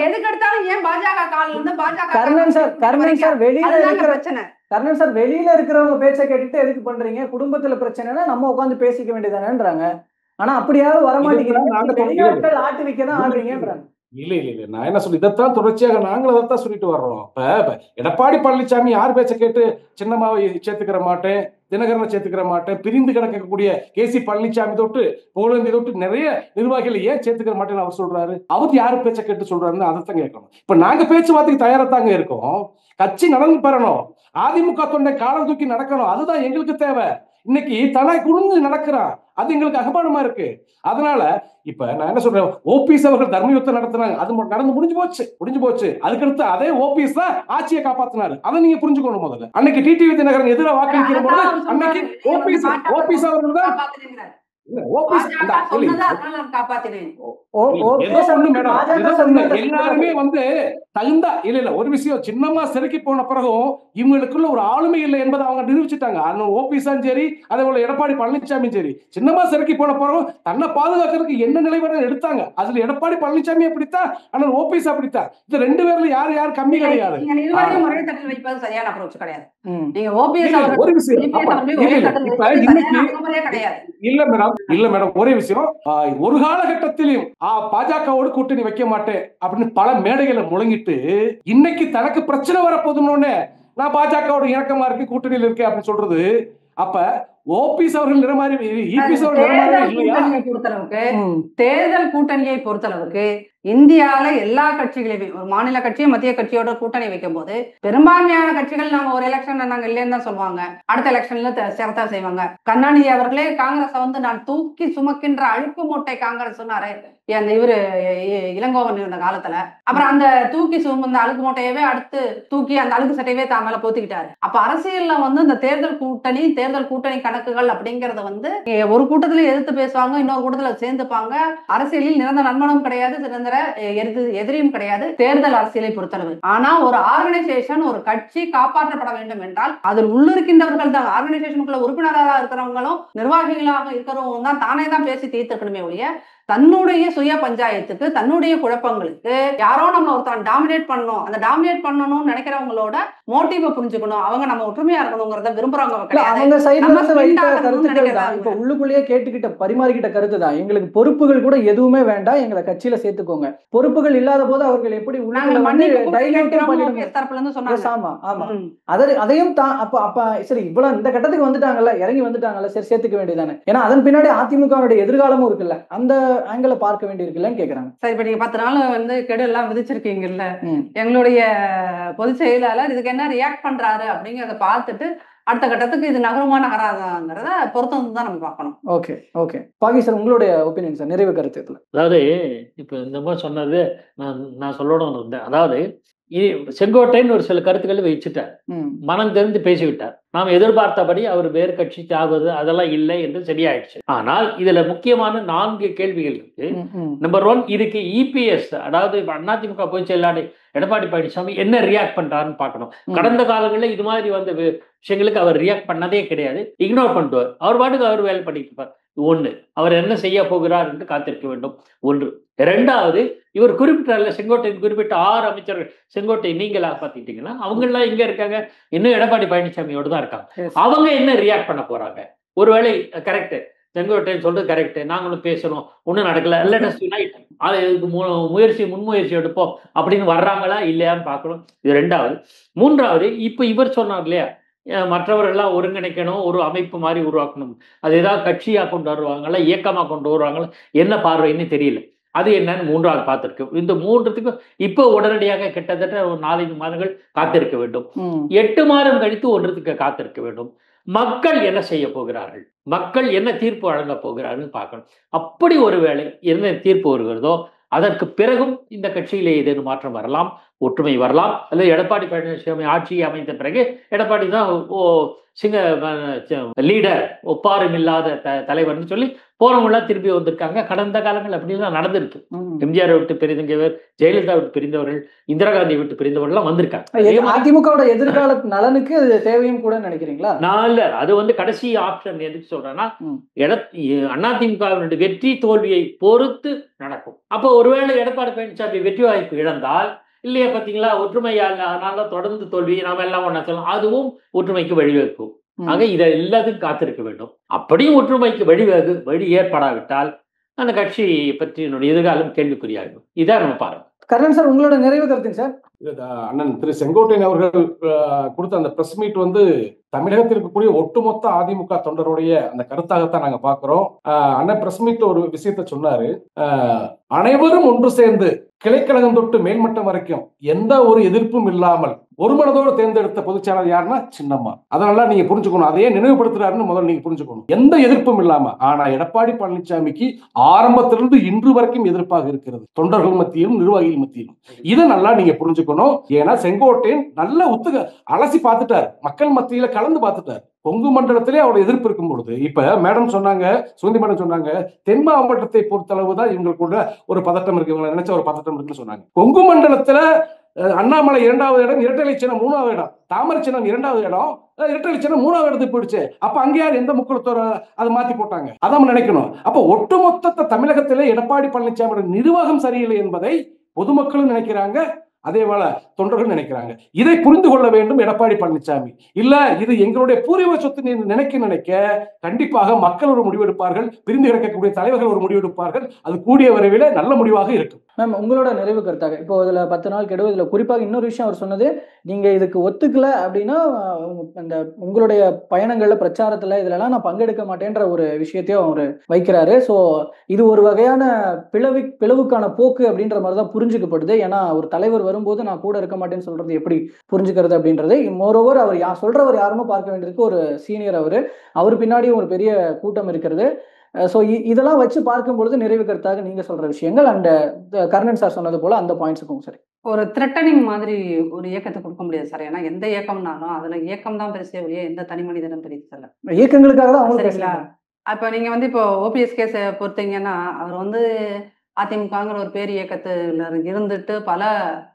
எதுக்கு எடுத்தாலும் ஏன் பாஜக காலில் இருந்து பாஜக வெளியில இருக்கிறவங்க பேச்சை கேட்டுட்டு எதுக்கு பண்றீங்க? குடும்பத்துல பிரச்சனைனா நம்ம உட்காந்து பேசிக்க வேண்டியதானேன்றாங்க. ஆனா அப்படியாவது வரமாட்டேங்கிறீங்க, ஆட்டு வைக்கதான் ஆடுறீங்கன்றாங்க. இல்ல நான் என்ன சொல்லி இதைத்தான் தொடர்ச்சியாக நாங்களும் அதைத்தான் சொல்லிட்டு வர்றோம். இப்ப எடப்பாடி பழனிசாமி யார் பேச்ச கேட்டு சின்னமாவை சேர்த்துக்கிற மாட்டேன், தினகரனை சேர்த்துக்கிற மாட்டேன், பிரிந்து கிடக்கக்கூடிய கேசி பழனிசாமி தொட்டு புகழேந்தி தொட்டு நிறைய நிர்வாகிகளை ஏன் சேர்த்துக்கிற மாட்டேன்னு அவர் சொல்றாரு? அவர் யாரு பேச்ச கேட்டு சொல்றாருன்னு அதைத்தான் கேட்கணும். இப்ப நாங்க பேச்சுவார்த்தைக்கு தயாராத்தாங்க இருக்கோம். கட்சி நடந்து பெறணும், அதிமுக தொண்டை காலம் தூக்கி நடக்கணும், அதுதான் எங்களுக்கு தேவை. இன்னைக்கு தலை குனிஞ்சு நடக்கிறான், அது எங்களுக்கு அகமானமா இருக்கு. அதனால இப்ப நான் என்ன சொல்றேன், ஓபிஎஸ் அவர்கள் தர்ம யுத்தம் நடத்தினாங்க, அது நடந்து முடிஞ்சு போச்சு. அதுக்கடுத்து அதே ஓபிஎஸ் தான் ஆட்சியை காப்பாத்தினாரு. அதை நீங்க புரிஞ்சுக்கணும். முதல்ல அன்னைக்கு டிடிவி தினகரன் எதிராக வாக்களிக்கிற போது அன்னைக்கு ஓபிஎஸ் அவர்கள் தான் எல்லாருமே தகுந்தா இல்ல. ஒரு விஷயம், சின்னமா சிறைக்கு போன பிறகும் இவங்களுக்குள்ள ஒரு ஆளுமை இல்லை என்பதை அவங்க நிரூபிச்சுட்டாங்க. ஓபிஎஸும் சரி, அதே போல எடப்பாடி பழனிசாமியும் சரி, சின்னமா சிறைக்கு போன பிறகும் தன்னை பாதுகாக்கிறதுக்கு என்ன நிலைப்பாடு எடுத்தாங்க. அதுல எடப்பாடி பழனிசாமி அப்படித்தான், ஆனா ஓபிஎஸ் அப்படித்தான். இந்த ரெண்டு பேர்ல யார் கம்மி கிடையாது. சரியான அப்ரோச் கிடையாது. ஒரு விஷயம் இல்ல மேடம், ஒரே விஷயம், ஒரு காலகட்டத்திலும் பாஜகவோடு கூட்டணி வைக்க மாட்டேன் அப்படின்னு பல மேடைகளை முழங்கிட்டு இன்னைக்கு தனக்கு பிரச்சனை வரப்போதுன்னு நான் பாஜகவோட இணக்கமா இருக்கு, கூட்டணியில் இருக்கேன் அப்படின்னு சொல்றது. அப்ப ஓபிஎஸ் அவர்கள் தேர்தல் கூட்டணியை பொறுத்தளவுக்கு இந்தியாவில எல்லா கட்சிகளையுமே, ஒரு மாநில கட்சியும் மத்திய கட்சியோட கூட்டணி வைக்கும் போது பெரும்பான்மையான கட்சிகள் நாங்க ஒரு எலெக்ஷன்ல நாங்க இல்லைன்னு தான் சொல்லுவாங்க, அடுத்த எலெக்ஷன்ல சிறத்தா செய்வாங்க. கருணாநிதி அவர்களே காங்கிரஸ் நான் தூக்கி சுமக்கின்ற அழுப்பு மூட்டை காங்கிரஸ் சொன்னாரு அந்த இவரு இளங்கோவன் இருந்த காலத்துல. அப்புறம் அந்த தூக்கி சுமந்த அழுக்கு மூட்டையவே அடுத்து தூக்கி அந்த அழுக்கு சட்டையவே தான் மேல போத்திக்கிட்டாரு. அப்ப அரசியல்ல இந்த தேர்தல் கூட்டணிக்கான கணக்குகள் அப்படிங்கறத வந்து ஒரு கூட்டத்துல எதிர்த்து பேசுவாங்க, இன்னொரு கூட்டத்துல சேர்ந்துப்பாங்க. அரசியலில் நிரந்தர நண்பனும் கிடையாது, நிரந்தர எதிரியும் கிடையாது தேர்தல் அரசியலை பொறுத்தளவு. ஆனா ஒரு ஆர்கனைசேஷன், ஒரு கட்சி காப்பாற்றப்பட வேண்டும் என்றால் அதில் உள்ளிருக்கின்றவர்கள் தான், ஆர்கனைசேஷனுக்குள்ள உறுப்பினராக இருக்கிறவங்களும் நிர்வாகிகளாக இருக்கிறவங்க தான் தானே தான் பேசி தீர்த்துக்கணுமே ஒழிய தன்னுடைய சுய பஞ்சாயத்துக்கு, தன்னுடைய குழப்பங்களுக்கு யாரோ நம்ம ஒருத்தன் டாமினேட் பண்ணணும், அந்த டாமினேட் பண்ணணும்னு நினைக்கிறவங்களோட மோட்டிவை புரிஞ்சுக்கணும். அவங்க நம்ம ஒற்றுமையா இருக்கணுங்கிறத விரும்புறவங்க கிடையாது. அவங்க சைடுல இருந்து வைத்த கருத்துக்கள் தான் இப்ப உள்ளுக்குள்ளேயே கேட்டுக்கிட்ட பரிமாறிக்கிட்ட கருத்து தான். எங்களுக்கு பொறுப்புகள் கூட எதுவுமே வேண்டாம், எங்களை கட்சியில சேர்த்துக்கோங்க. பொறுப்புகள் இல்லாத போது அவர்கள் எப்படி தரப்புல இருந்து சொன்னாங்க. ஆமா ஆமா, அதையும் தான் அப்ப சரி இவ்வளவு இந்த கட்டத்துக்கு வந்துட்டாங்கல்ல, இறங்கி வந்துட்டாங்கல்ல, சரி சேர்த்துக்க வேண்டியதானே. ஏன்னா அதன் பின்னாடி அதிமுகவுடைய எதிர்காலமும் இருக்குல்ல, அந்த ஆங்கில பார்க்க வேண்டி இருக்குல்லன்னு கேக்குறாங்க. சரி, இப்ப நீங்க 10 நாள் வந்து கெடு எல்லாம் விதிச்சிருக்கீங்கல்ல, எங்களுடைய பொதுச் செயலாளர் இதுக்கு என்ன ரியாக்ட் பண்றாரு அப்படிங்கறத பார்த்துட்டு அடுத்த கட்டத்துக்கு இது நகருமா நகராதாங்கிறத பொறுத்து வந்து தான் நம்ம பார்க்கணும். ஓகே ஓகே, பாகி சார் உங்களுடைய ஒப்பீனியன் சார், நிறைவு கருத்து இதுல. அதாவது இப்ப இந்த மாதிரி சொன்னது நான் சொல்லணும்னு இருந்தேன். அதாவது செங்கோட்டைன்னு ஒரு சில கருத்துக்களை வச்சுட்டார், மனம் தெரிந்து பேசிவிட்டார். நாம் எதிர்பார்த்தபடி அவர் வேறு கட்சி சாவது அதெல்லாம் இல்லை என்று சரியாயிடுச்சு. ஆனால் இதுல முக்கியமான 4 கேள்விகள் இருக்கு. நம்பர் 1, இதுக்கு இபிஎஸ், அதாவது அதிமுக பொதுச் செயலாளர் எடப்பாடி பழனிசாமி என்ன ரியாக்ட் பண்றாருன்னு பார்க்கணும். கடந்த காலங்களில் இது மாதிரி வந்த விஷயங்களுக்கு அவர் ரியாக்ட் பண்ணதே கிடையாது, இக்னோர் பண்ணுவார். அவர் பாட்டுக்கு அவர் வேலை பண்ணிட்டு இருப்பார். 1, அவர் என்ன செய்ய போகிறார் என்று காத்திருக்க வேண்டும். 1. 2வது, இவர் குறிப்பிட்டார்ல செங்கோட்டையின் குறிப்பிட்ட 6 அமைச்சர்கள், செங்கோட்டை நீங்களா பார்த்துக்கிட்டீங்கன்னா அவங்க எல்லாம் எங்க இருக்காங்க, இன்னும் எடப்பாடி பழனிசாமியோடு தான் இருக்காங்க. அவங்க என்ன ரியாக்ட் பண்ண போறாங்க? ஒருவேளை கரெக்ட், செங்கோட்டையன் சொல்றது கரெக்ட், நாங்களும் பேசணும், ஒன்றும் நடக்கல, முன்முயற்சி எடுப்போம் அப்படின்னு வர்றாங்களா இல்லையான்னு பார்க்கணும். இது 2வது. 3வது, இப்ப இவர் சொன்னார் இல்லையா, மற்றவர்கள்லாம் ஒருங்கிணைக்கணும், ஒரு அமைப்பு மாதிரி உருவாக்கணும், அது ஏதாவது கட்சியா கொண்டு வருவாங்களா, இயக்கமா கொண்டு வருவாங்களா, என்ன பார்வைன்னு தெரியல. அது என்னன்னு 3வது பார்த்திருக்கு. இந்த 3த்துக்கும் இப்போ உடனடியாக கிட்டத்தட்ட ஒரு 4-5 மாதங்கள் காத்திருக்க வேண்டும். 8 மாதம் கழித்து 1த்துக்கு காத்திருக்க வேண்டும். மக்கள் என்ன செய்ய போகிறார்கள், மக்கள் என்ன தீர்ப்பு வழங்க போகிறார்கள் பார்க்கணும். அப்படி ஒருவேளை என்ன தீர்ப்பு வருகிறதோ அதற்கு பிறகும் இந்த கட்சியிலே ஏதேனும் மாற்றம் வரலாம், ஒற்றுமை வரலாம். அல்லது எடப்பாடி பழனிசாமி ஆட்சியை அமைந்த பிறகு எடப்பாடி தான் லீடர், ஒப்பாரும் இல்லாத தலைவர்னு சொல்லி போனவங்களாம் திருப்பி வந்திருக்காங்க. கடந்த காலங்கள் அப்படிலாம் நடந்திருக்கு. எம்ஜிஆரை விட்டு பிரிந்தவர், ஜெயலலிதா விட்டு பிரிந்தவர்கள், இந்திரா காந்தி விட்டு பிரிந்தவர்கள் வந்திருக்காங்க. அதிமுக எதிர்கால நலனுக்கு தேவையும் கூட நினைக்கிறீங்களா? நான் இல்ல, அது வந்து கடைசி ஆப்ஷன். எதுக்கு சொல்றேன்னா, அதிமுகவினுடைய வெற்றி தோல்வியை பொறுத்து நடக்கும். அப்போ ஒருவேளை எடப்பாடி பழனிசாமி வெற்றி வாய்ப்பு இழந்தால், இல்லையா பாத்தீங்களா, ஒற்றுமையால் அதனால தொடர்ந்து தோல்வி, நாம எல்லாம் ஒண்ணா சொல்லலாம், அதுவும் ஒற்றுமைக்கு வழிவகுக்கும். ஆக இதை எல்லாத்துக்கும் காத்திருக்க வேண்டும். அப்படியும் ஒற்றுமைக்கு வழி ஏற்படாவிட்டால் அந்த கட்சி பற்றி எதிர்காலம் கேள்விக்குறியாகும். இதான் நம்ம பாருங்க. கர்ணன் சார், உங்களோட நிறைவு கருத்துங்க சார். அண்ணன் திரு செங்கோட்டையன் அவர்கள் கொடுத்த அந்த பிரஸ் மீட் வந்து தமிழகத்தில் இருக்கக்கூடிய ஒட்டுமொத்த அதிமுக தொண்டருடைய அந்த கருத்தாகத்தான் நாங்க பாக்குறோம். அண்ணன் பிரஸ் மீட்ல ஒரு விஷயத்த சொன்னாரு, அனைவரும் ஒன்று சேர்ந்து கிளைக்கழகம் தொட்டு மேல்மட்டம் வரைக்கும் எந்த ஒரு எதிர்ப்பும் இல்லாமல் ஒரு மனதோடு தேர்ந்தெடுத்த பொதுச்செயலாளர் யாருன்னா சின்னம்மா. அதனால நீங்க புரிஞ்சுக்கணும், அதையே நினைவுபடுத்துறாருன்னு முதல்ல நீங்க புரிஞ்சுக்கணும். எந்த எதிர்ப்பும் இல்லாம. ஆனா எடப்பாடி பழனிசாமிக்கு ஆரம்பத்திலிருந்து இன்று வரைக்கும் எதிர்ப்பாக இருக்கிறது, தொண்டர்கள் மத்தியிலும் நிர்வாகிகள் மத்தியிலும். இதை நல்லா நீங்க புரிஞ்சுக்கணும். ஏன்னா செங்கோட்டையன் நல்ல அலசி பார்த்துட்டார், மக்கள் மத்தியில கலந்து பார்த்துட்டார். கொங்கு மண்டலத்திலே அவருடைய எதிர்ப்பு இருக்கும் பொழுது, இப்ப மேடம் சொன்னாங்க, சுகந்தி மேடம் சொன்னாங்க, தென் மாவட்டத்தை பொறுத்தளவு தான் இவங்களுக்குள்ள ஒரு பதட்டம் இருக்கு, இவங்களை நினைச்ச ஒரு பதட்டம் இருக்குன்னு சொன்னாங்க. கொங்கு மண்டலத்துல அண்ணாமலை 2வது இடம், இரட்டை சின்னம் 3வது இடம், தாமரை சின்னம் 2வது இடம், இரட்டை சின்னம் 3வது இடத்துக்கு போயிடுச்சு. அப்ப அங்க யார் எந்த முக்கியத்துவ அதை மாத்தி போட்டாங்க, அதான் நினைக்கணும். அப்ப ஒட்டுமொத்த தமிழகத்திலே எடப்பாடி பழனிசாமியோட நிர்வாகம் சரியில்லை என்பதை பொதுமக்களும் நினைக்கிறாங்க, அதே போல தொண்டர்கள் நினைக்கிறாங்க. இதை புரிந்து கொள்ள வேண்டும் எடப்பாடி பழனிசாமி. இல்ல இது எங்களுடைய பூர்வீக சொத்து நினைக்க கண்டிப்பாக மக்கள் ஒரு முடிவெடுப்பார்கள், பிரிந்து கிடக்கக்கூடிய தலைவர்கள் ஒரு முடிவெடுப்பார்கள். அது கூடிய விரைவில் நல்ல முடிவாக இருக்கும். மேம், உங்களோட நிறைவு கருத்தாக இப்போ இதுல 10 நாள் கெடுவு, இதுல குறிப்பாக இன்னொரு விஷயம் அவர் சொன்னது, நீங்க இதுக்கு ஒத்துக்கல அப்படின்னா அந்த உங்களுடைய பயணங்கள்ல பிரச்சாரத்துல இதுலலாம் நான் பங்கெடுக்க மாட்டேன்ற ஒரு விஷயத்தையும் அவர் வைக்கிறாரு. ஸோ இது ஒரு வகையான பிளவுக்கான போக்கு அப்படின்ற மாதிரி தான் புரிஞ்சுக்கப்படுது. ஏன்னா ஒரு தலைவர் வரும்போது நான் கூட இருக்க மாட்டேன்னு சொல்றது எப்படி புரிஞ்சுக்கிறது அப்படின்றது. மோரோவர் அவர் சொல்றவர் யாருமே பார்க்க வேண்டியதுக்கு ஒரு சீனியர், அவர் பின்னாடியும் ஒரு பெரிய கூட்டம் இருக்கிறது. ஸோ இதெல்லாம் வச்சு பார்க்கும் பொழுது நிறைவு கருத்தாக நீங்க சொல்ற விஷயங்கள் அண்ட் கர்ணன் சார் சொன்னது போல அந்த பாயிண்ட்ஸுக்கும் சரி. ஒரு த்ரெட்டனிங் மாதிரி ஒரு இயக்கத்தை கொடுக்க முடியாது சார். ஏன்னா எந்த இயக்கம்னாலும் அதுல இயக்கம் தான் பெருசே ஒழிய எந்த தனி மனிதனும் பெருசு. இயக்கங்களுக்காக தான் அவங்க சரிங்களா? அப்ப நீங்க வந்து இப்போ ஓபிஎஸ் கேஸை பொறுத்தீங்கன்னா அவர் வந்து அதிமுகங்கிற ஒரு பேர் இயக்கத்துல இருந்துட்டு பல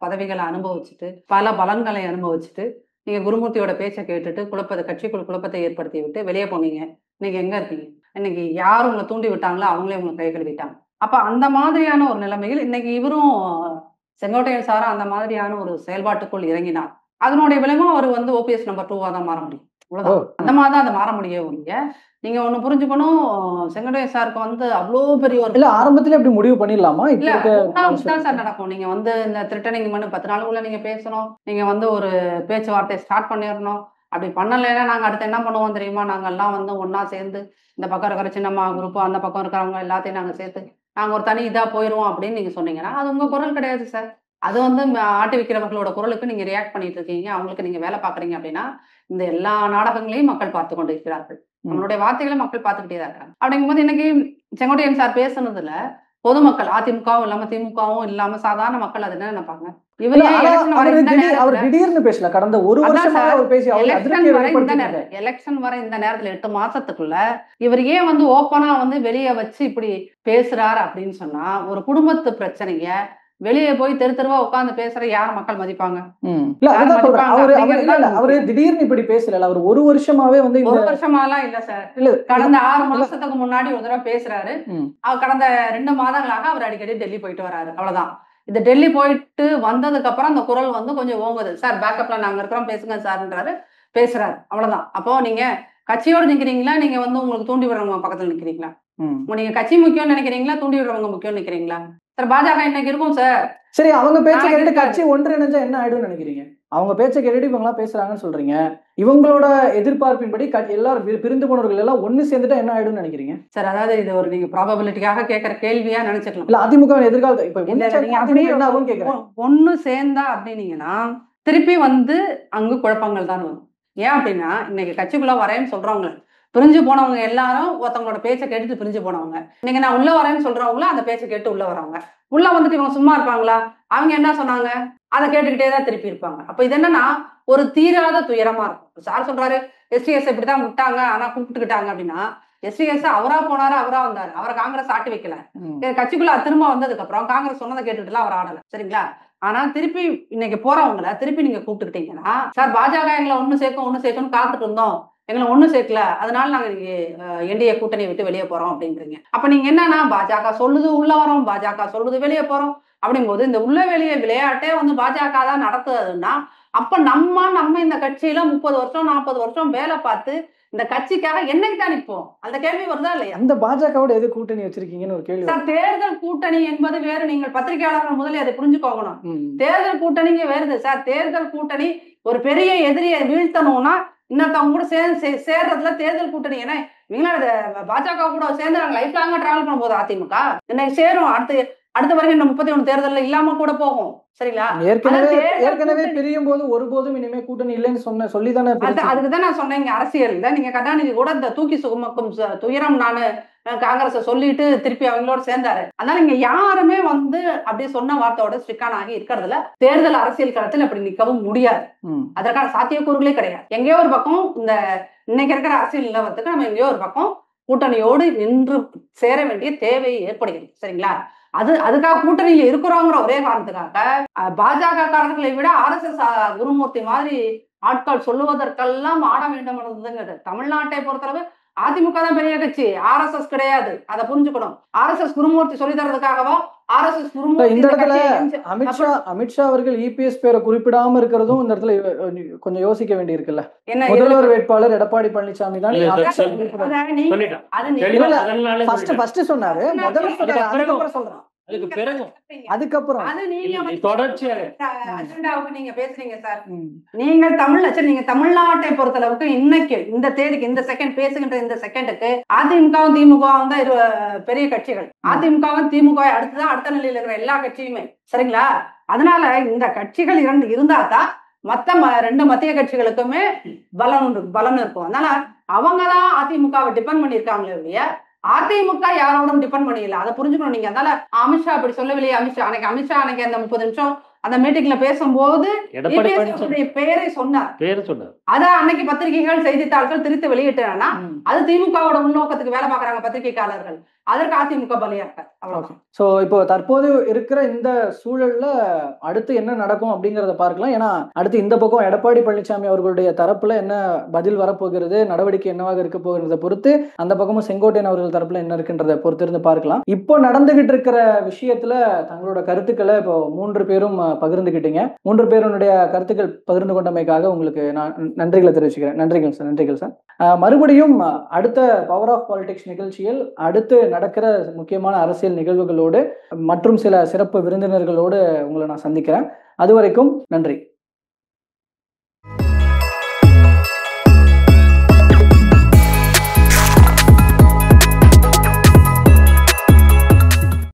பதவிகளை அனுபவிச்சுட்டு பல பலன்களை அனுபவிச்சுட்டு நீங்க குருமூர்த்தியோட பேச்சை கேட்டுட்டு கட்சிக்குள் குழப்பத்தை ஏற்படுத்தி விட்டு வெளியே போனீங்க. இன்னைக்கு எங்க இருக்கீங்க? இன்னைக்கு யார் உங்களை தூண்டி விட்டாங்களோ அவங்களே உங்களை கை கழுவிட்டாங்க. அப்ப அந்த மாதிரியான ஒரு நிலைமையில் இன்னைக்கு இவரும் செங்கோட்டையன் சாரா அந்த மாதிரியான ஒரு செயல்பாட்டுக்குள் இறங்கினார். அதனுடைய விளைவும் அவர் வந்து ஓபிஎஸ் நம்பர் 2 தான் மாற முடியும். அவ்வளவுதான். அந்த மாதிரி தான் அதை மாற முடியும். நீங்க ஒண்ணு புரிஞ்சுக்கணும், செங்கோட்டையன் சாருக்கு வந்து அவ்வளோ பெரிய ஒரு இல்ல ஆரம்பத்துல எப்படி முடிவு பண்ணிடலாமா? இல்ல தான் சார் நடக்கும். நீங்க வந்து இந்த த்ரெட்டனிங் பண்ணி 10 நாளுக்குள்ள நீங்க பேசணும், நீங்க வந்து ஒரு பேச்சுவார்த்தையை ஸ்டார்ட் பண்ணிடணும். அப்படி பண்ணலைன்னா நாங்க அடுத்து என்ன பண்ணுவோம் தெரியுமா? நாங்க எல்லாம் வந்து ஒன்னா சேர்ந்து இந்த பக்கம் இருக்கிற சின்னம்மா குரூப் அந்த பக்கம் இருக்கிறவங்க எல்லாத்தையும் நாங்க சேர்த்து நாங்க ஒரு தனி இதா போயிடுவோம் அப்படின்னு நீங்க சொன்னீங்கன்னா அது உங்க குரல் கிடையாது சார். அது வந்து ஆட்டு விற்கிறவர்களோட குரலுக்கு நீங்க ரியாக்ட் பண்ணிட்டு இருக்கீங்க, அவங்களுக்கு நீங்க வேலை பாக்குறீங்க. அப்படின்னா இந்த எல்லா நாடகங்களையும் மக்கள் பார்த்து கொண்டு இருக்கிறார்கள். நம்மளுடைய வார்த்தைகளை மக்கள் பார்த்துக்கிட்டே தான் இருக்காங்க. அப்படிங்கும்போது இன்னைக்கு செங்கோட்டையன் சார் பேசுனதுல பொதுமக்கள் அதிமுகவும் இல்லாம திமுகவும் இல்லாம சாதாரண மக்கள் அது என்ன நினைப்பாங்க? திடீர்னு பேசல. கடந்த ஒரு வருஷமா அவர் பேசி எலெக்ஷன் வர இந்த நேரத்துல 8 மாசத்துக்குள்ள இவர் ஏன் வந்து ஓப்பனா வந்து வெளியே வச்சு இப்படி பேசுறாரு அப்படின்னு சொன்னா, ஒரு குடும்பத்து பிரச்சனைய வெளியே போய் தெருவா உட்கார்ந்து பேசுற யார் மக்கள் மதிப்பாங்க? அவரு திடீர்னு இப்படி பேசல. அவர் ஒரு வருஷமாவே வந்து ஒரு வருஷமாலாம் இல்ல சார். கடந்த 6 மாசத்துக்கு முன்னாடி ஒரு தடவை பேசுறாரு. அவர் கடந்த 2 மாதங்களாக அவர் அடிக்கடி டெல்லி போயிட்டு வராரு. அவ்வளவுதான். இந்த டெல்லி போயிட்டு வந்ததுக்கு அப்புறம் அந்த குரல் வந்து கொஞ்சம் ஓங்குது. சார் பேக்கப்ல நாங்க இருக்கிறோம் பேசுங்க சார்ன்றாரு, பேசுறாரு. அவ்வளவுதான். அப்போ நீங்க கட்சியோடு நிக்கிறீங்களா, நீங்க வந்து உங்களுக்கு தூண்டி விடுறவங்க பக்கத்துல நிக்கிறீங்களா? நீங்க கட்சி முக்கியம் நினைக்கிறீங்களா, தூண்டி விடுறவங்க முக்கியம் நினைக்கிறீங்களா? சார் பாஜக இன்னைக்கு இருக்கும் சார். சரி, அவங்க பேச்சை கேட்டு கட்சி ஒன்றிணைஞ்சா என்ன ஆயிடும் நினைக்கிறீங்க? அவங்க பேச்சை கேட்டுட்டு இவங்க எல்லாம் பேசுறாங்கன்னு சொல்றீங்க. இவங்களோட எதிர்பார்ப்பின்படி எல்லாரும் பிரிந்து போனவர்கள் எல்லாம் ஒண்ணு சேர்ந்துட்டா என்ன ஆயிடும் நினைக்கிறீங்க? சார் அதாவது இது ஒரு நீங்க ப்ராபபிலிட்டிக்காக கேட்கற கேள்வியா நினைச்சிக்கலாம். இல்ல அதிமுக எதிர்காலத்தை இப்ப ஒண்ணு சேர்ந்தா அப்படின்னீங்கன்னா திருப்பி வந்து அங்கு குழப்பங்கள் தான் வரும். ஏன் அப்படின்னா இன்னைக்கு கட்சிக்குள்ள வரேன்னு சொல்றவங்க பிரிஞ்சு போனவங்க எல்லாரும் ஒருத்தவங்களோட பேச்சை கேட்டுட்டு பிரிஞ்சு போனவங்க. இன்னைக்கு நான் உள்ள வரேன்னு சொல்றவங்களும் அந்த பேச்சை கேட்டு உள்ள வரவங்க. உள்ள வந்துட்டு இவங்க சும்மா இருப்பாங்களா? அவங்க என்ன சொன்னாங்க அதை கேட்டுக்கிட்டே தான் திருப்பி இருப்பாங்க. அப்ப இது என்னன்னா ஒரு தீராத துயரமா இருக்கும். சார் சொல்றாரு எஸ்டிஎஸ் இப்படிதான் விட்டாங்க ஆனா கூப்பிட்டுக்கிட்டாங்க அப்படின்னா, எஸ்டிஎஸ் அவரா போனாரு, அவரா வந்தாரு. அவரை காங்கிரஸ் ஆட்டி வைக்கல. கட்சிக்குள்ள திரும்ப வந்ததுக்கு அப்புறம் காங்கிரஸ் சொன்னதை கேட்டுட்டுலாம் அவர் ஆடல. சரிங்களா? ஆனா திருப்பி இன்னைக்கு போறவங்களை திருப்பி நீங்க கூப்பிட்டுக்கிட்டீங்கன்னா, சார் பாஜக எங்களை ஒண்ணு சேர்க்கணும்னு காத்துட்டு இருந்தோம், எங்களை ஒண்ணும் சேர்க்கல, அதனால நாங்க என்டிஏ கூட்டணியை விட்டு வெளியே போறோம் அப்படின்றீங்க. அப்ப நீங்க என்னன்னா பாஜக சொல்லுது உள்ள வரோம், பாஜக சொல்லுது வெளியே போறோம் அப்படிங்கும்போது இந்த உள்ள வெளியே விளையாட்டே வந்து பாஜக தான் நடத்துதுன்னா, அப்ப நம்ம இந்த கட்சியில 30 வருஷம் 40 வருஷம் வேலை பார்த்து இந்த கட்சிக்காக என்னைக்கு தான் நிற்போம்? அந்த கேள்வி வருதா இல்லையா? அந்த பாஜகவோட எது கூட்டணி வச்சிருக்கீங்கன்னு ஒரு கேள்வி. சார் தேர்தல் கூட்டணி என்பது வேறு. நீங்கள் பத்திரிகையாளர்கள் முதல்ல அதை புரிஞ்சுக்கோங்கணும். தேர்தல் கூட்டணிங்க வேறுது சார். தேர்தல் கூட்டணி ஒரு பெரிய எதிரியை வீழ்த்தணும்னா இன்னொருத்தவங்க கூட சேர்றதுல தேர்தல் கூட்டணி. ஏன்னா இவங்கள பாஜக கூட சேர்ந்து நாங்க லைஃப் லாங்கா டிராவல் பண்ணும்போது அதிமுக இன்னைக்கு சேரும். அடுத்த வரைக்கும் இந்த 31 தேர்தல்ல இல்லாம கூட போகும். சரிங்களா? ஏற்கனவே பிரியும் போது ஒருபோதும் இனிமே கூட்டணி இல்லைன்னு சொல்லிதானே. அதுக்குதான் நான் சொன்னேன், இங்க அரசியல்ல நீங்க கருணாநிதி கூட இந்த தூக்கி சுமக்கும் துயரம் நானு காங்கிரஸ சொல்லிட்டு திருப்பி அவங்களோட சேர்ந்தாரு. அதனால இங்க யாருமே வந்து அப்படியே சொன்ன வார்த்தையோட ஸ்ட்ரிக்கான் ஆகி இருக்கிறதுல தேர்தல் அரசியல் களத்தில் அப்படி நிற்கவும் முடியாது. அதற்கான சாத்தியக்கூறுகளே கிடையாது. எங்கேயோ ஒரு பக்கம் இந்த இன்னைக்கு இருக்கிற அரசியல் நிலவரத்துக்கு நம்ம எங்கேயோ ஒரு பக்கம் கூட்டணியோடு நின்று சேர வேண்டிய தேவை ஏற்படுகிறது. சரிங்களா? அதுக்காக கூட்டணியில இருக்கிறோங்கிற ஒரே காரணத்துக்காக பாஜக காரர்களை விட RSS குருமூர்த்தி மாதிரி ஆட்கள் சொல்லுவதற்கெல்லாம் ஆட வேண்டும் இருந்ததுங்கிறது. தமிழ்நாட்டை பொறுத்தளவு அதிமுக தான் பெரிய கட்சி, RSS கிடையாது. அதை புரிஞ்சுக்கணும். RSS குருமூர்த்தி சொல்லி தரதுக்காகவா RSS குருமூர்த்தி? இந்த இடத்துல அமித்ஷா அவர்கள் EPS பேரை குறிப்பிடாம இருக்கிறதும் இந்த இடத்துல கொஞ்சம் யோசிக்க வேண்டி இருக்குல்ல. முதல்வர் வேட்பாளர் எடப்பாடி பழனிசாமி தான் சொன்னாரு. முதல்வர் சொல்றான். அதுக்கப்புறம் நீங்க பேசுறீங்க சார். நீங்க தமிழ்நாட்டை பொறுத்தளவுக்கு இன்னைக்கு இந்த தேதிக்கு இந்த செகண்ட் பேசுகின்ற இந்த செகண்டுக்கு அதிமுகவும் திமுகவும் தான் பெரிய கட்சிகள். அதிமுகவும் திமுக அடுத்துதான் அடுத்த நிலையில இருக்கிற எல்லா கட்சியுமே. சரிங்களா? அதனால இந்த கட்சிகள் 2 இருந்தா தான் மத்த 2 மத்திய கட்சிகளுக்குமே பலன் இருக்கும். அதனால அவங்கதான் அதிமுகவை டிபெண்ட் பண்ணிருக்காங்களே இல்லையா, அதிமுக யாரோடும் டிபெண்ட் பண்ணிடல, அதை புரிஞ்சுக்கணும் நீங்க. அதனால அமித்ஷா அப்படி சொல்லவில்லையே, அமித்ஷா அன்னைக்கு அந்த 30 நிமிஷம் அந்த மீட்டிங்ல பேசும்போது பேரை சொன்னார். அதான் அன்னைக்கு பத்திரிகைகள் செய்தித்தாள்கள் திரித்து வெளியிட்டாங்கன்னா அது திமுகவோட உள்நோக்கத்துக்கு வேலை பார்க்கறாங்க பத்திரிகையாளர்கள், அதற்கு அதிமுக பலியாக்க. அவ்வளவுதான். சோ இப்போ தற்போது இருக்கிற இந்த சூழல்ல அடுத்து என்ன நடக்கும் அப்படிங்கறத பார்க்கலாம். ஏன்னா அடுத்து இந்த பக்கம் எடப்பாடி பழனிசாமி அவர்களுடைய தரப்புல என்ன பதில் வரப்போகிறது, நடவடிக்கை என்னவாக இருக்க போகிறத பொறுத்து, அந்த பக்கமும் செங்கோட்டையன் அவர்கள் தரப்புல என்ன இருக்குன்றத பொறுத்து இருந்து பார்க்கலாம். இப்போ நடந்துகிட்டு இருக்கிற விஷயத்துல தங்களோட கருத்துக்களை இப்போ 3 பேரும் பகிர்ந்துகிட்டீங்க. 3 பேருடைய கருத்துக்கள் பகிர்ந்து கொண்டமைக்காக உங்களுக்கு நான் நன்றிகளை தெரிவிச்சுக்கிறேன். நன்றிகள் சார். மறுபடியும் அடுத்த பவர் ஆஃப் பாலிடிக்ஸ் நிகழ்ச்சியில் அடுத்து நடக்கிற முக்கியமான அரசியல் நிகழ்வுகளோடு மற்றும் சில சிறப்பு விருந்தினர்களோடு உங்களை நான் சந்திக்கிறேன். அதுவரைக்கும் நன்றி.